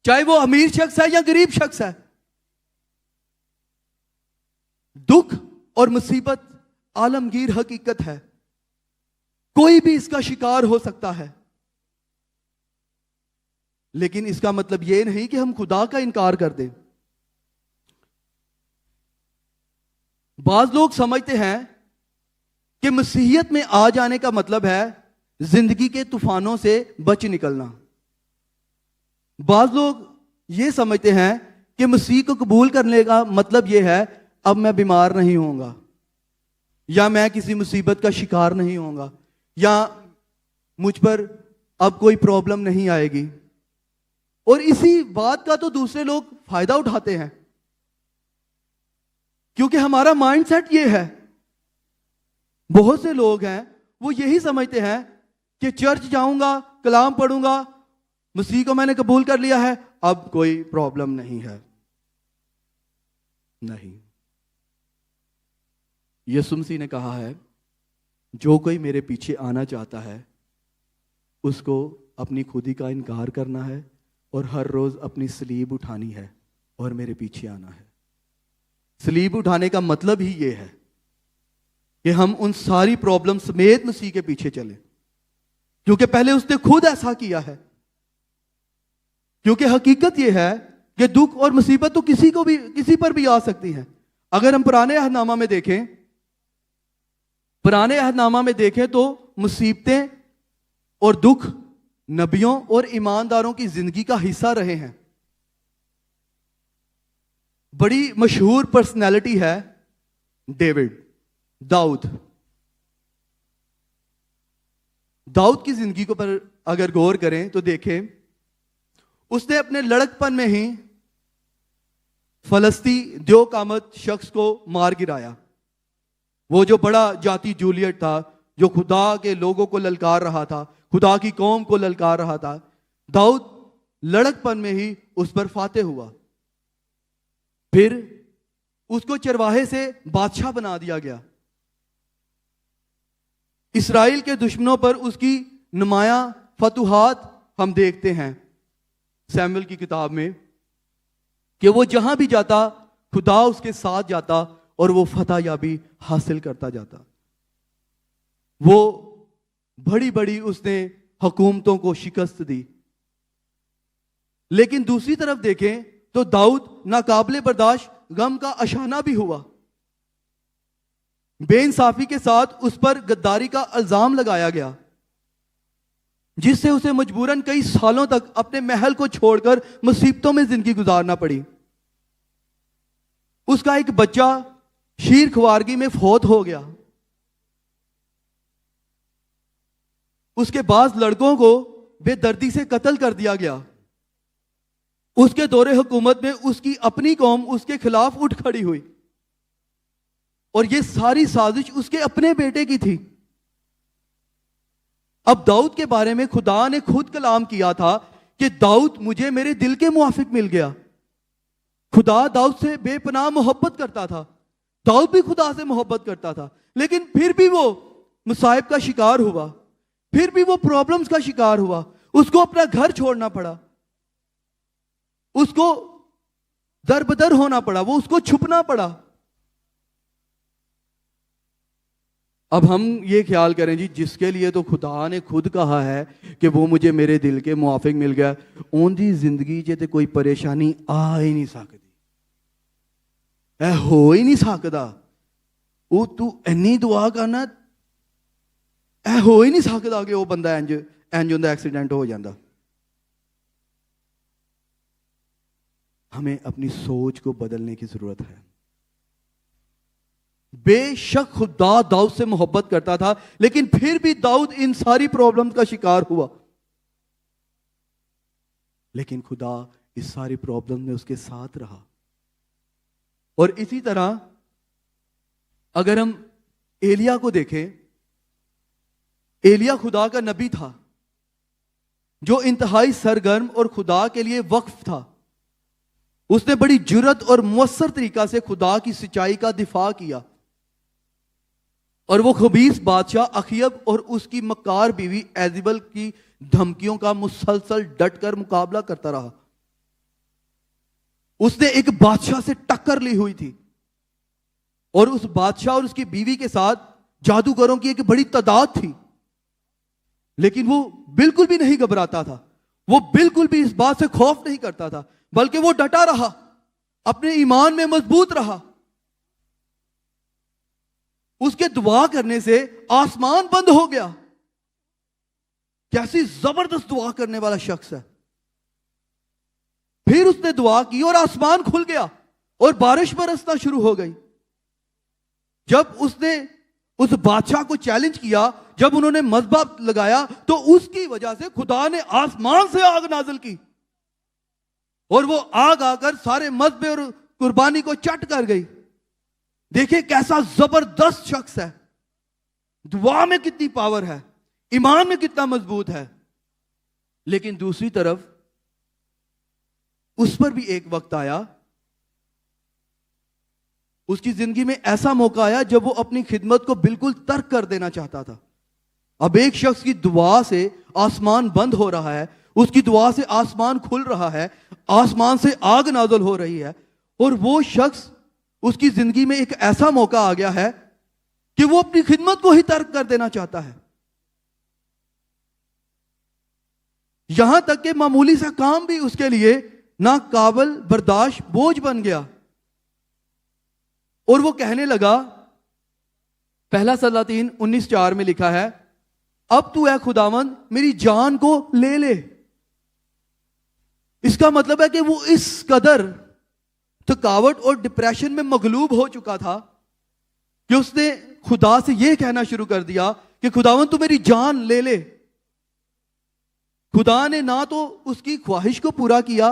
चाहे वो अमीर शख्स है या गरीब शख्स है। दुख और मुसीबत आलमगीर हकीकत है, कोई भी इसका शिकार हो सकता है। लेकिन इसका मतलब यह नहीं कि हम खुदा का इनकार कर दें। बाज लोग समझते हैं कि मसीहियत में आ जाने का मतलब है जिंदगी के तूफानों से बच निकलना। बाज लोग ये समझते हैं कि मसीह को कबूल करने का मतलब यह है अब मैं बीमार नहीं होऊंगा, या मैं किसी मुसीबत का शिकार नहीं होऊंगा, या मुझ पर अब कोई प्रॉब्लम नहीं आएगी। और इसी बात का तो दूसरे लोग फायदा उठाते हैं, क्योंकि हमारा माइंडसेट ये है। बहुत से लोग हैं वो यही समझते हैं कि चर्च जाऊंगा, कलाम पढ़ूंगा, मसीह को मैंने कबूल कर लिया है, अब कोई प्रॉब्लम नहीं है। नहीं, यीशु मसीह ने कहा है जो कोई मेरे पीछे आना चाहता है उसको अपनी खुदी का इनकार करना है और हर रोज अपनी सलीब उठानी है और मेरे पीछे आना है। सलीब उठाने का मतलब ही ये है कि हम उन सारी प्रॉब्लम समेत मसीह के पीछे चलें, क्योंकि पहले उसने खुद ऐसा किया है। क्योंकि हकीकत यह है कि दुख और मुसीबत तो किसी पर भी आ सकती है। अगर हम पुराने अहदनामा में देखें तो मुसीबतें और दुख नबियों और ईमानदारों की जिंदगी का हिस्सा रहे हैं। बड़ी मशहूर पर्सनैलिटी है दाऊद। दाऊद की जिंदगी को पर अगर गौर करें तो देखें, उसने अपने लड़कपन में ही फलस्ती द्यो कामत शख्स को मार गिराया। वो जो बड़ा जाति जूलियट था, जो खुदा के लोगों को ललकार रहा था, खुदा की कौम को ललकार रहा था, दाऊद लड़कपन में ही उस पर फाते हुआ। फिर उसको चरवाहे से बादशाह बना दिया गया। इस्राएल के दुश्मनों पर उसकी नुमाया फतुहात हम देखते हैं सैमुएल की किताब में, कि वो जहां भी जाता खुदा उसके साथ जाता और वो फतह याबी हासिल करता जाता। वो बड़ी बड़ी उसने हुकूमतों को शिकस्त दी। लेकिन दूसरी तरफ देखें तो दाऊद नाकाबिले बर्दाश्त गम का अशाना भी हुआ। बेइंसाफी के साथ उस पर गद्दारी का इल्जाम लगाया गया, जिससे उसे मजबूरन कई सालों तक अपने महल को छोड़कर मुसीबतों में जिंदगी गुजारना पड़ी। उसका एक बच्चा शीर खवारगी में फौत हो गया। उसके बाद लड़कों को बेदर्दी से कत्ल कर दिया गया। उसके दौरे हुकूमत में उसकी अपनी कौम उसके खिलाफ उठ खड़ी हुई और यह सारी साजिश उसके अपने बेटे की थी। अब दाऊद के बारे में खुदा ने खुद कलाम किया था कि दाऊद मुझे मेरे दिल के मुआफिक मिल गया। खुदा दाऊद से बेपनाह मोहब्बत करता था, दाऊद भी खुदा से मोहब्बत करता था, लेकिन फिर भी वो मुसाइब का शिकार हुआ, फिर भी वो प्रॉब्लम्स का शिकार हुआ। उसको अपना घर छोड़ना पड़ा, उसको दर बदर होना पड़ा, वो उसको छुपना पड़ा। अब हम ये ख्याल करें जी, जिसके लिए तो खुदा ने खुद कहा है कि वो मुझे मेरे दिल के मुआफिक मिल गया, उनकी जिंदगी च कोई परेशानी आ ही नहीं सकती, हो ही नहीं सकता। वो तू इन्नी दुआ करना, हो ही नहीं सकता कि वो बंदा इंज उनका एक्सीडेंट हो जाता। हमें अपनी सोच को बदलने की जरूरत है। बेशक खुदा दाऊद से मोहब्बत करता था, लेकिन फिर भी दाऊद इन सारी प्रॉब्लम्स का शिकार हुआ। लेकिन खुदा इस सारी प्रॉब्लम में उसके साथ रहा। और इसी तरह अगर हम एलिया को देखें, एलिया खुदा का नबी था जो इंतहाई सरगर्म और खुदा के लिए वक्फ था। उसने बड़ी जुर्रत और मुअस्सर तरीका से खुदा की सच्चाई का दिफा किया और वो खबीस बादशाह अखयब और उसकी मक्कार बीवी एजेबल की धमकियों का मुसलसल डटकर मुकाबला करता रहा। उसने एक बादशाह से टक्कर ली हुई थी और उस बादशाह और उसकी बीवी के साथ जादूगरों की एक बड़ी तादाद थी, लेकिन वो बिल्कुल भी नहीं घबराता था। वो बिल्कुल भी इस बात से खौफ नहीं करता था, बल्कि वो डटा रहा, अपने ईमान में मजबूत रहा। उसके दुआ करने से आसमान बंद हो गया। कैसी जबरदस्त दुआ करने वाला शख्स है। फिर उसने दुआ की और आसमान खुल गया और बारिश बरसना शुरू हो गई। जब उसने उस बादशाह को चैलेंज किया, जब उन्होंने मजबा लगाया, तो उसकी वजह से खुदा ने आसमान से आग नाजिल की और वो आग आकर सारे मजबे और कुर्बानी को चट कर गई। देखिए कैसा जबरदस्त शख्स है, दुआ में कितनी पावर है, ईमान में कितना मजबूत है। लेकिन दूसरी तरफ उस पर भी एक वक्त आया, उसकी जिंदगी में ऐसा मौका आया जब वो अपनी खिदमत को बिल्कुल तर्क कर देना चाहता था। अब एक शख्स की दुआ से आसमान बंद हो रहा है, उसकी दुआ से आसमान खुल रहा है, आसमान से आग नाज़िल हो रही है, और वो शख्स, उसकी जिंदगी में एक ऐसा मौका आ गया है कि वो अपनी खिदमत को ही तर्क कर देना चाहता है। यहां तक कि मामूली सा काम भी उसके लिए नाकाबिल बर्दाश्त बोझ बन गया और वो कहने लगा, पहला सलातीन 19:4 में लिखा है, अब तू है खुदावंद मेरी जान को ले ले। इसका मतलब है कि वो इस कदर थकावट और डिप्रेशन में मगलूब हो चुका था कि उसने खुदा से यह कहना शुरू कर दिया कि खुदावंद तू मेरी जान ले ले, खुदा ने ना तो उसकी ख्वाहिश को पूरा किया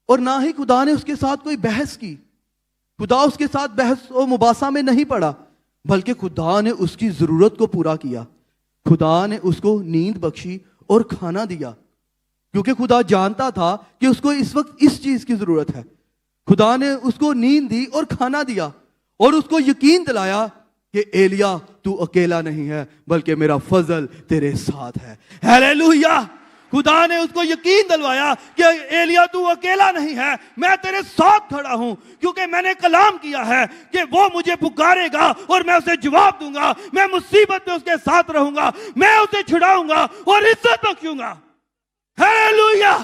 और ना ही खुदा ने उसके साथ कोई बहस की। खुदा उसके साथ बहस और मुबासा में नहीं पड़ा, बल्कि खुदा ने उसकी जरूरत को पूरा किया। खुदा ने उसको नींद बख्शी और खाना दिया, क्योंकि खुदा जानता था कि उसको इस वक्त इस चीज की जरूरत है। खुदा ने उसको नींद दी और खाना दिया और उसको यकीन दिलाया कि एलिया तू अकेला नहीं है, बल्कि मेरा फजल तेरे साथ है। हालेलुया। खुदा ने उसको यकीन दिलवाया कि एलिया तू अकेला नहीं है, मैं तेरे साथ खड़ा हूं, क्योंकि मैंने कलाम किया है कि वो मुझे पुकारेगा और मैं उसे जवाब दूंगा, मैं मुसीबत में उसके साथ रहूंगा, मैं उसे छुड़ाऊंगा और इज्जत बख्शूंगा। हालेलुया।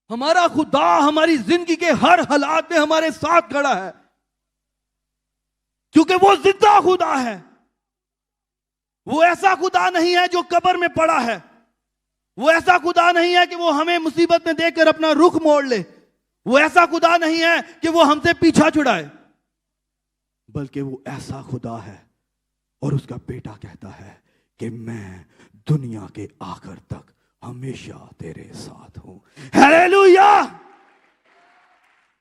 हमारा खुदा हमारी जिंदगी के हर हालात में हमारे साथ खड़ा है, क्योंकि वो जिंदा खुदा है। वो ऐसा खुदा नहीं है जो कब्र में पड़ा है। वो ऐसा खुदा नहीं है कि वो हमें मुसीबत में देखकर अपना रुख मोड़ ले। वो ऐसा खुदा नहीं है कि वो हमसे पीछा छुड़ाए, बल्कि वो ऐसा खुदा है और उसका बेटा कहता है कि मैं दुनिया के आखिर तक हमेशा तेरे साथ हूं। हालेलुया।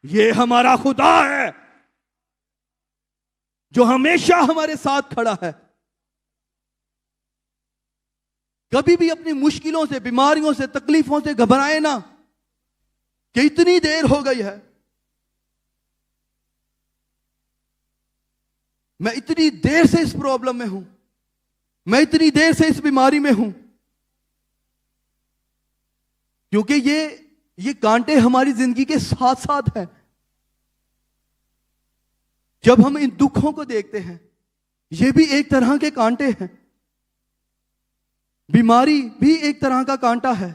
ये हमारा खुदा है जो हमेशा हमारे साथ खड़ा है। कभी भी अपनी मुश्किलों से, बीमारियों से, तकलीफों से घबराए ना कि इतनी देर हो गई है, मैं इतनी देर से इस प्रॉब्लम में हूं, मैं इतनी देर से इस बीमारी में हूं। क्योंकि ये कांटे हमारी जिंदगी के साथ साथ हैं। जब हम इन दुखों को देखते हैं, ये भी एक तरह के कांटे हैं। बीमारी भी एक तरह का कांटा है।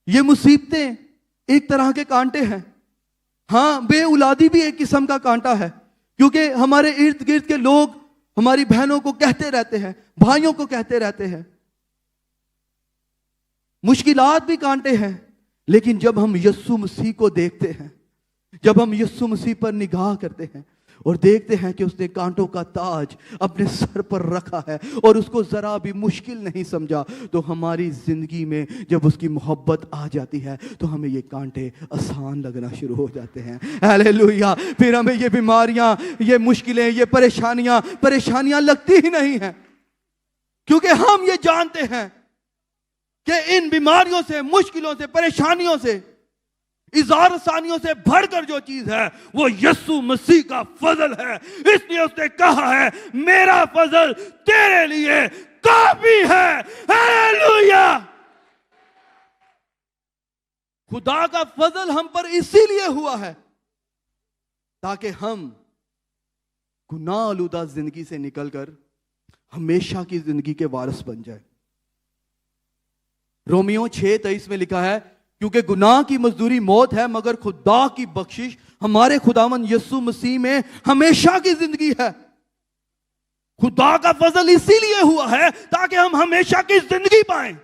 ये मुसीबतें एक तरह के कांटे हैं। हां, बेऔलादी भी एक किस्म का कांटा है, क्योंकि हमारे इर्द गिर्द के लोग हमारी बहनों को कहते रहते हैं, भाइयों को कहते रहते हैं। मुश्किलात भी कांटे हैं, लेकिन जब हम यीशु मसीह को देखते हैं, जब हम यीशु मसीह पर निगाह करते हैं और देखते हैं कि उसने कांटों का ताज अपने सर पर रखा है और उसको जरा भी मुश्किल नहीं समझा, तो हमारी जिंदगी में जब उसकी मोहब्बत आ जाती है तो हमें ये कांटे आसान लगना शुरू हो जाते हैं। हालेलुया। फिर हमें ये बीमारियां, ये मुश्किलें, ये परेशानियां लगती ही नहीं हैं, क्योंकि हम ये जानते हैं कि इन बीमारियों से, मुश्किलों से, परेशानियों से, इज़ार आसानियों से बढ़कर जो चीज है वो यीशु मसीह का फजल है। इसलिए उसने कहा है, मेरा फजल तेरे लिए काफी है। हालेलुया। खुदा का फजल हम पर इसीलिए हुआ है ताकि हम गुनाह आलूदा जिंदगी से निकलकर हमेशा की जिंदगी के वारिस बन जाए। रोमियो 6:23 में लिखा है, क्योंकि गुनाह की मजदूरी मौत है, मगर खुदा की बख्शिश हमारे खुदावंद यीशु मसीह में हमेशा की जिंदगी है। खुदा का फजल इसीलिए हुआ है ताकि हम हमेशा की जिंदगी पाएं।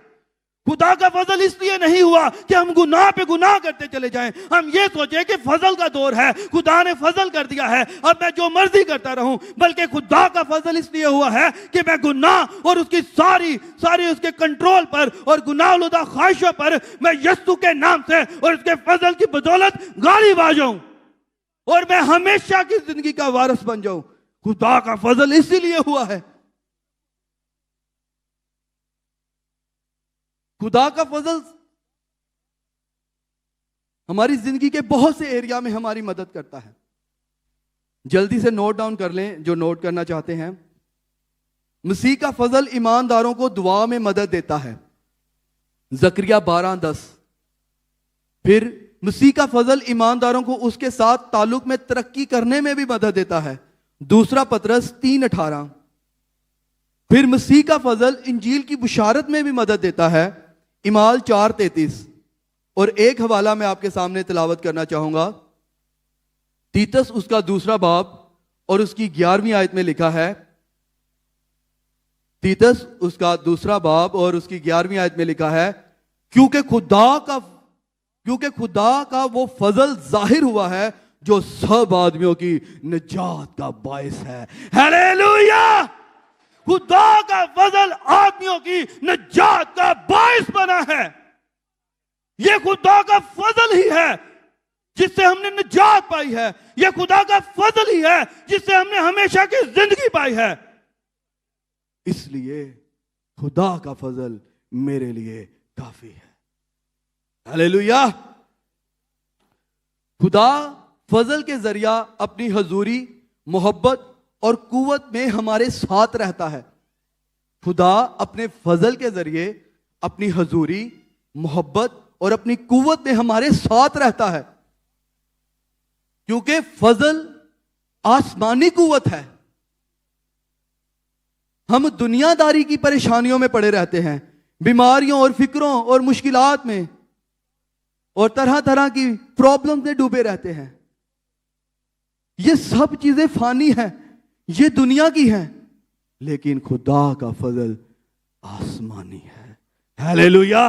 खुदा का फजल इसलिए नहीं हुआ कि हम गुनाह पे गुनाह करते चले जाएं। हम ये सोचे कि फजल का दौर है, खुदा ने फजल कर दिया है, अब मैं जो मर्जी करता रहूं। बल्कि खुदा का फजल इसलिए हुआ है कि मैं गुनाह और उसकी सारी उसके कंट्रोल पर और गुनाहलुदा ख्वाहिशों पर मैं यीशु के नाम से और उसके फजल की बदौलत गालिब आ जाऊं और मैं हमेशा की जिंदगी का वारिस बन जाऊं। खुदा का फजल इसीलिए हुआ है। खुदा का फजल हमारी जिंदगी के बहुत से एरिया में हमारी मदद करता है। जल्दी से नोट डाउन कर लें जो नोट करना चाहते हैं। मसीह का फजल ईमानदारों को दुआ में मदद देता है, जकरिया 12:10। फिर मसीह का फजल ईमानदारों को उसके साथ ताल्लुक में तरक्की करने में भी मदद देता है, दूसरा पतरस 3:18। फिर मसीह का फजल इंजील की बुशारत में भी मदद देता है, इमाल 4:33। और एक हवाला मैं आपके सामने तिलावत करना चाहूंगा। तीतस उसका दूसरा बाब और उसकी 11वीं आयत में लिखा है, तीतस उसका दूसरा बाब और उसकी 11वीं आयत में लिखा है, क्योंकि खुदा का वो फजल जाहिर हुआ है जो सब आदमियों की निजात का बायस है। हालेलुया। खुदा का फजल आदमियों की निजात का बाइस बना है। यह खुदा का फजल ही है जिससे हमने निजात पाई है। यह खुदा का फजल ही है जिससे हमने हमेशा की जिंदगी पाई है। इसलिए खुदा का फजल मेरे लिए काफी है। हालेलुया। खुदा फजल के जरिया अपनी हजूरी, मोहब्बत और कुव्वत में हमारे साथ रहता है। खुदा अपने फजल के जरिए अपनी हजूरी, मोहब्बत और अपनी कुव्वत में हमारे साथ रहता है, क्योंकि फजल आसमानी कुव्वत है। हम दुनियादारी की परेशानियों में पड़े रहते हैं, बीमारियों और फिक्रों और मुश्किलात में और तरह तरह की प्रॉब्लम में डूबे रहते हैं। ये सब चीजें फानी हैं, ये दुनिया की हैं, लेकिन खुदा का फजल आसमानी है। हालेलुया।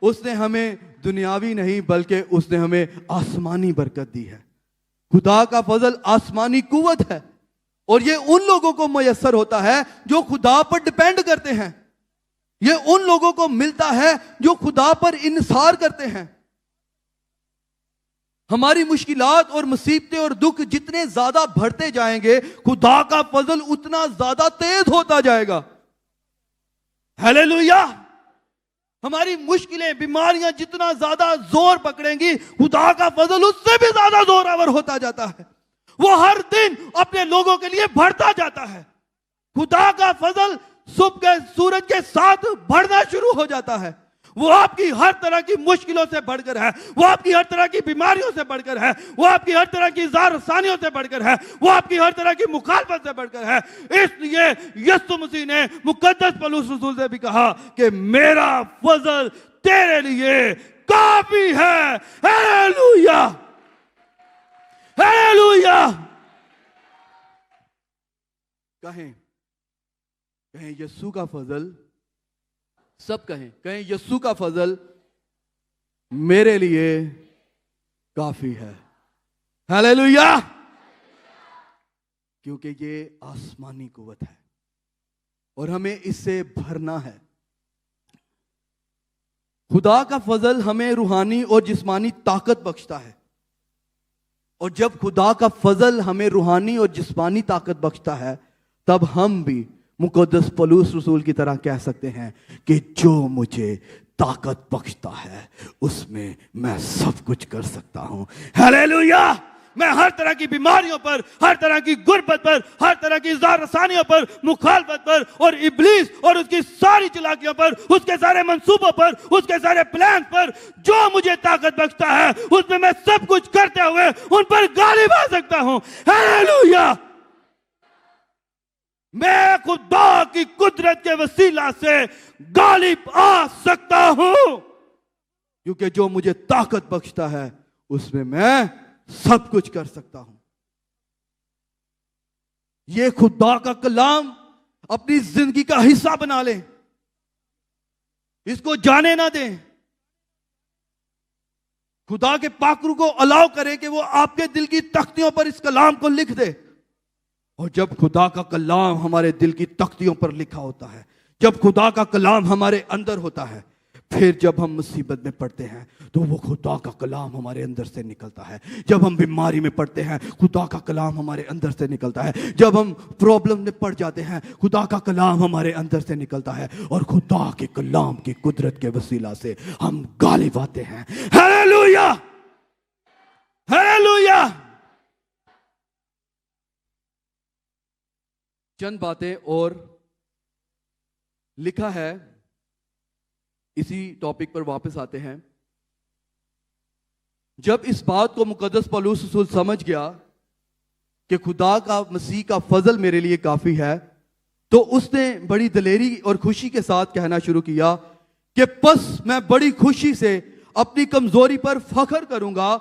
उसने हमें दुनियावी नहीं बल्कि उसने हमें आसमानी बरकत दी है। खुदा का फजल आसमानी कुव्वत है और ये उन लोगों को मयसर होता है जो खुदा पर डिपेंड करते हैं। ये उन लोगों को मिलता है जो खुदा पर इन्सार करते हैं। हमारी मुश्किलात और मुसीबतें और दुख जितने ज्यादा बढ़ते जाएंगे, खुदा का फजल उतना ज्यादा तेज होता जाएगा। हालेलुया। हमारी मुश्किलें, बीमारियां जितना ज्यादा जोर पकड़ेंगी, खुदा का फजल उससे भी ज्यादा जोरावर होता जाता है। वो हर दिन अपने लोगों के लिए बढ़ता जाता है। खुदा का फजल सुबह के सूरज के साथ बढ़ना शुरू हो जाता है। वो आपकी हर तरह की मुश्किलों से बढ़कर है, वो आपकी हर तरह की बीमारियों से बढ़कर है, वो आपकी हर तरह की ज़ार-सानियों से बढ़कर है, वो आपकी हर तरह की मुखालफत से बढ़कर है। इसलिए यीशु मसीह ने मुकद्दस पौलुस रसूल से भी कहा कि मेरा फजल तेरे लिए काफी है। Hallelujah, hallelujah. कहें यीशु का फजल, सब कहें यीशु का फजल मेरे लिए काफी है। हालेलुया। क्योंकि ये आसमानी कुव्वत है और हमें इससे भरना है। खुदा का फजल हमें रूहानी और जिस्मानी ताकत बख्शता है, और जब खुदा का फजल हमें रूहानी और जिस्मानी ताकत बख्शता है, तब हम भी मुकद्दस पौलुस रसूल की तरह कह सकते हैं कि जो मुझे ताकत बख्शता है उसमें मैं सब कुछ कर सकता हूं। हालेलुया। मैं हर तरह की बीमारियों पर, हर तरह की गुर्बत पर, हर तरह की ज़ार-सानियों पर, मुखालफत पर और इब्लीस और उसकी सारी चालाकियों पर, उसके सारे मंसूबों पर, उसके सारे प्लान पर जो मुझे ताकत बख्शता है, उसमें मैं सब कुछ करते हुए उन पर गालिब आ सकता हूं। हालेलुया। मैं खुदा की कुदरत के वसीला से गालिब आ सकता हूं, क्योंकि जो मुझे ताकत बख्शता है उसमें मैं सब कुछ कर सकता हूं। ये खुदा का कलाम अपनी जिंदगी का हिस्सा बना लें, इसको जाने ना दें। खुदा के पाकरू को अलाउ करें कि वो आपके दिल की तख्तियों पर इस कलाम को लिख दे। और जब खुदा का कलाम हमारे दिल की तख्तियों पर लिखा होता है, जब खुदा का कलाम हमारे अंदर होता है, फिर जब हम मुसीबत में पड़ते हैं तो वो खुदा का कलाम हमारे अंदर से निकलता है। जब हम बीमारी में पड़ते हैं, खुदा का कलाम हमारे अंदर से निकलता है। जब हम प्रॉब्लम में पड़ जाते हैं, खुदा का कलाम हमारे अंदर से निकलता है, और खुदा के कलाम की कुदरत के वसीला से हम गालिब आते हैं। Hallelujah, hallelujah. चंद बातें और लिखा है, इसी टॉपिक पर वापस आते हैं। जब इस बात को मुकद्दस पौलुस रसूल समझ गया कि खुदा का मसीह का फजल मेरे लिए काफी है, तो उसने बड़ी दिलेरी और खुशी के साथ कहना शुरू किया कि बस मैं बड़ी खुशी से अपनी कमजोरी पर फख्र करूंगा,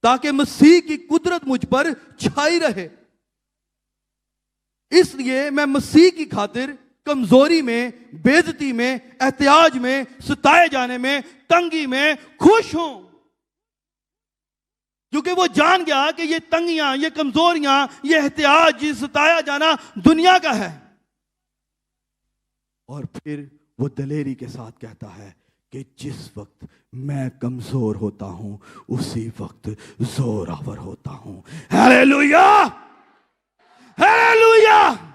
ताकि मसीह की कुदरत मुझ पर छाई रहे। इसलिए मैं मसीह की खातिर कमजोरी में, बेइज्जती में, एहतियाज में, सताए जाने में, तंगी में खुश हूं, क्योंकि वो जान गया कि ये तंगियां, ये कमजोरियां, ये एहतियाज, ये सताया जाना दुनिया का है। और फिर वो दलेरी के साथ कहता है कि जिस वक्त मैं कमजोर होता हूं उसी वक्त जोरावर होता हूं। Hallelujah, hallelujah.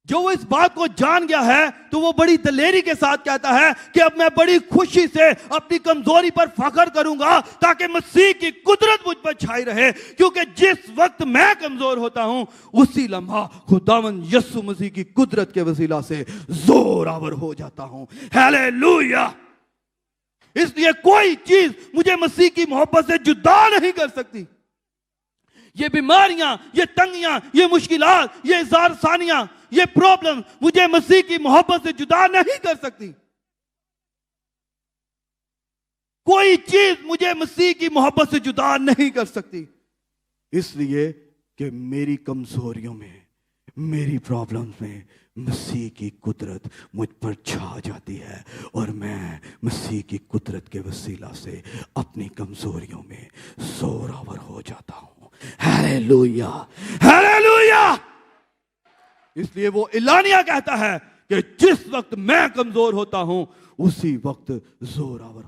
जो वो इस बात को जान गया है तो वो बड़ी दलेरी के साथ कहता है कि अब मैं बड़ी खुशी से अपनी कमजोरी पर फख्र करूंगा ताकि मसीह की कुदरत मुझ पर छाई रहे, क्योंकि जिस वक्त मैं कमजोर होता हूं उसी लम्हा खुदावंद यीशु मसीह की कुदरत के वसीला से जोरावर हो जाता हूं। हालेलुया। इसलिए कोई चीज मुझे मसीह की मोहब्बत से जुदा नहीं कर सकती। ये बीमारियां, ये तंगियां, ये मुश्किलात, ये ज़ारसानियां, ये प्रॉब्लम मुझे मसीह की मोहब्बत से जुदा नहीं कर सकती। कोई चीज मुझे मसीह की मोहब्बत से जुदा नहीं कर सकती, इसलिए कि मेरी कमजोरियों में, मेरी प्रॉब्लम्स में मसीह की कुदरत मुझ पर छा जाती है और मैं मसीह की कुदरत के वसीला से अपनी कमजोरियों में जोरावर हो जाता हूं। Hallelujah, hallelujah. इसलिए वो इलानिया कहता है कि जिस वक्त मैं कमजोर होता हूं उसी वक्त जोरावर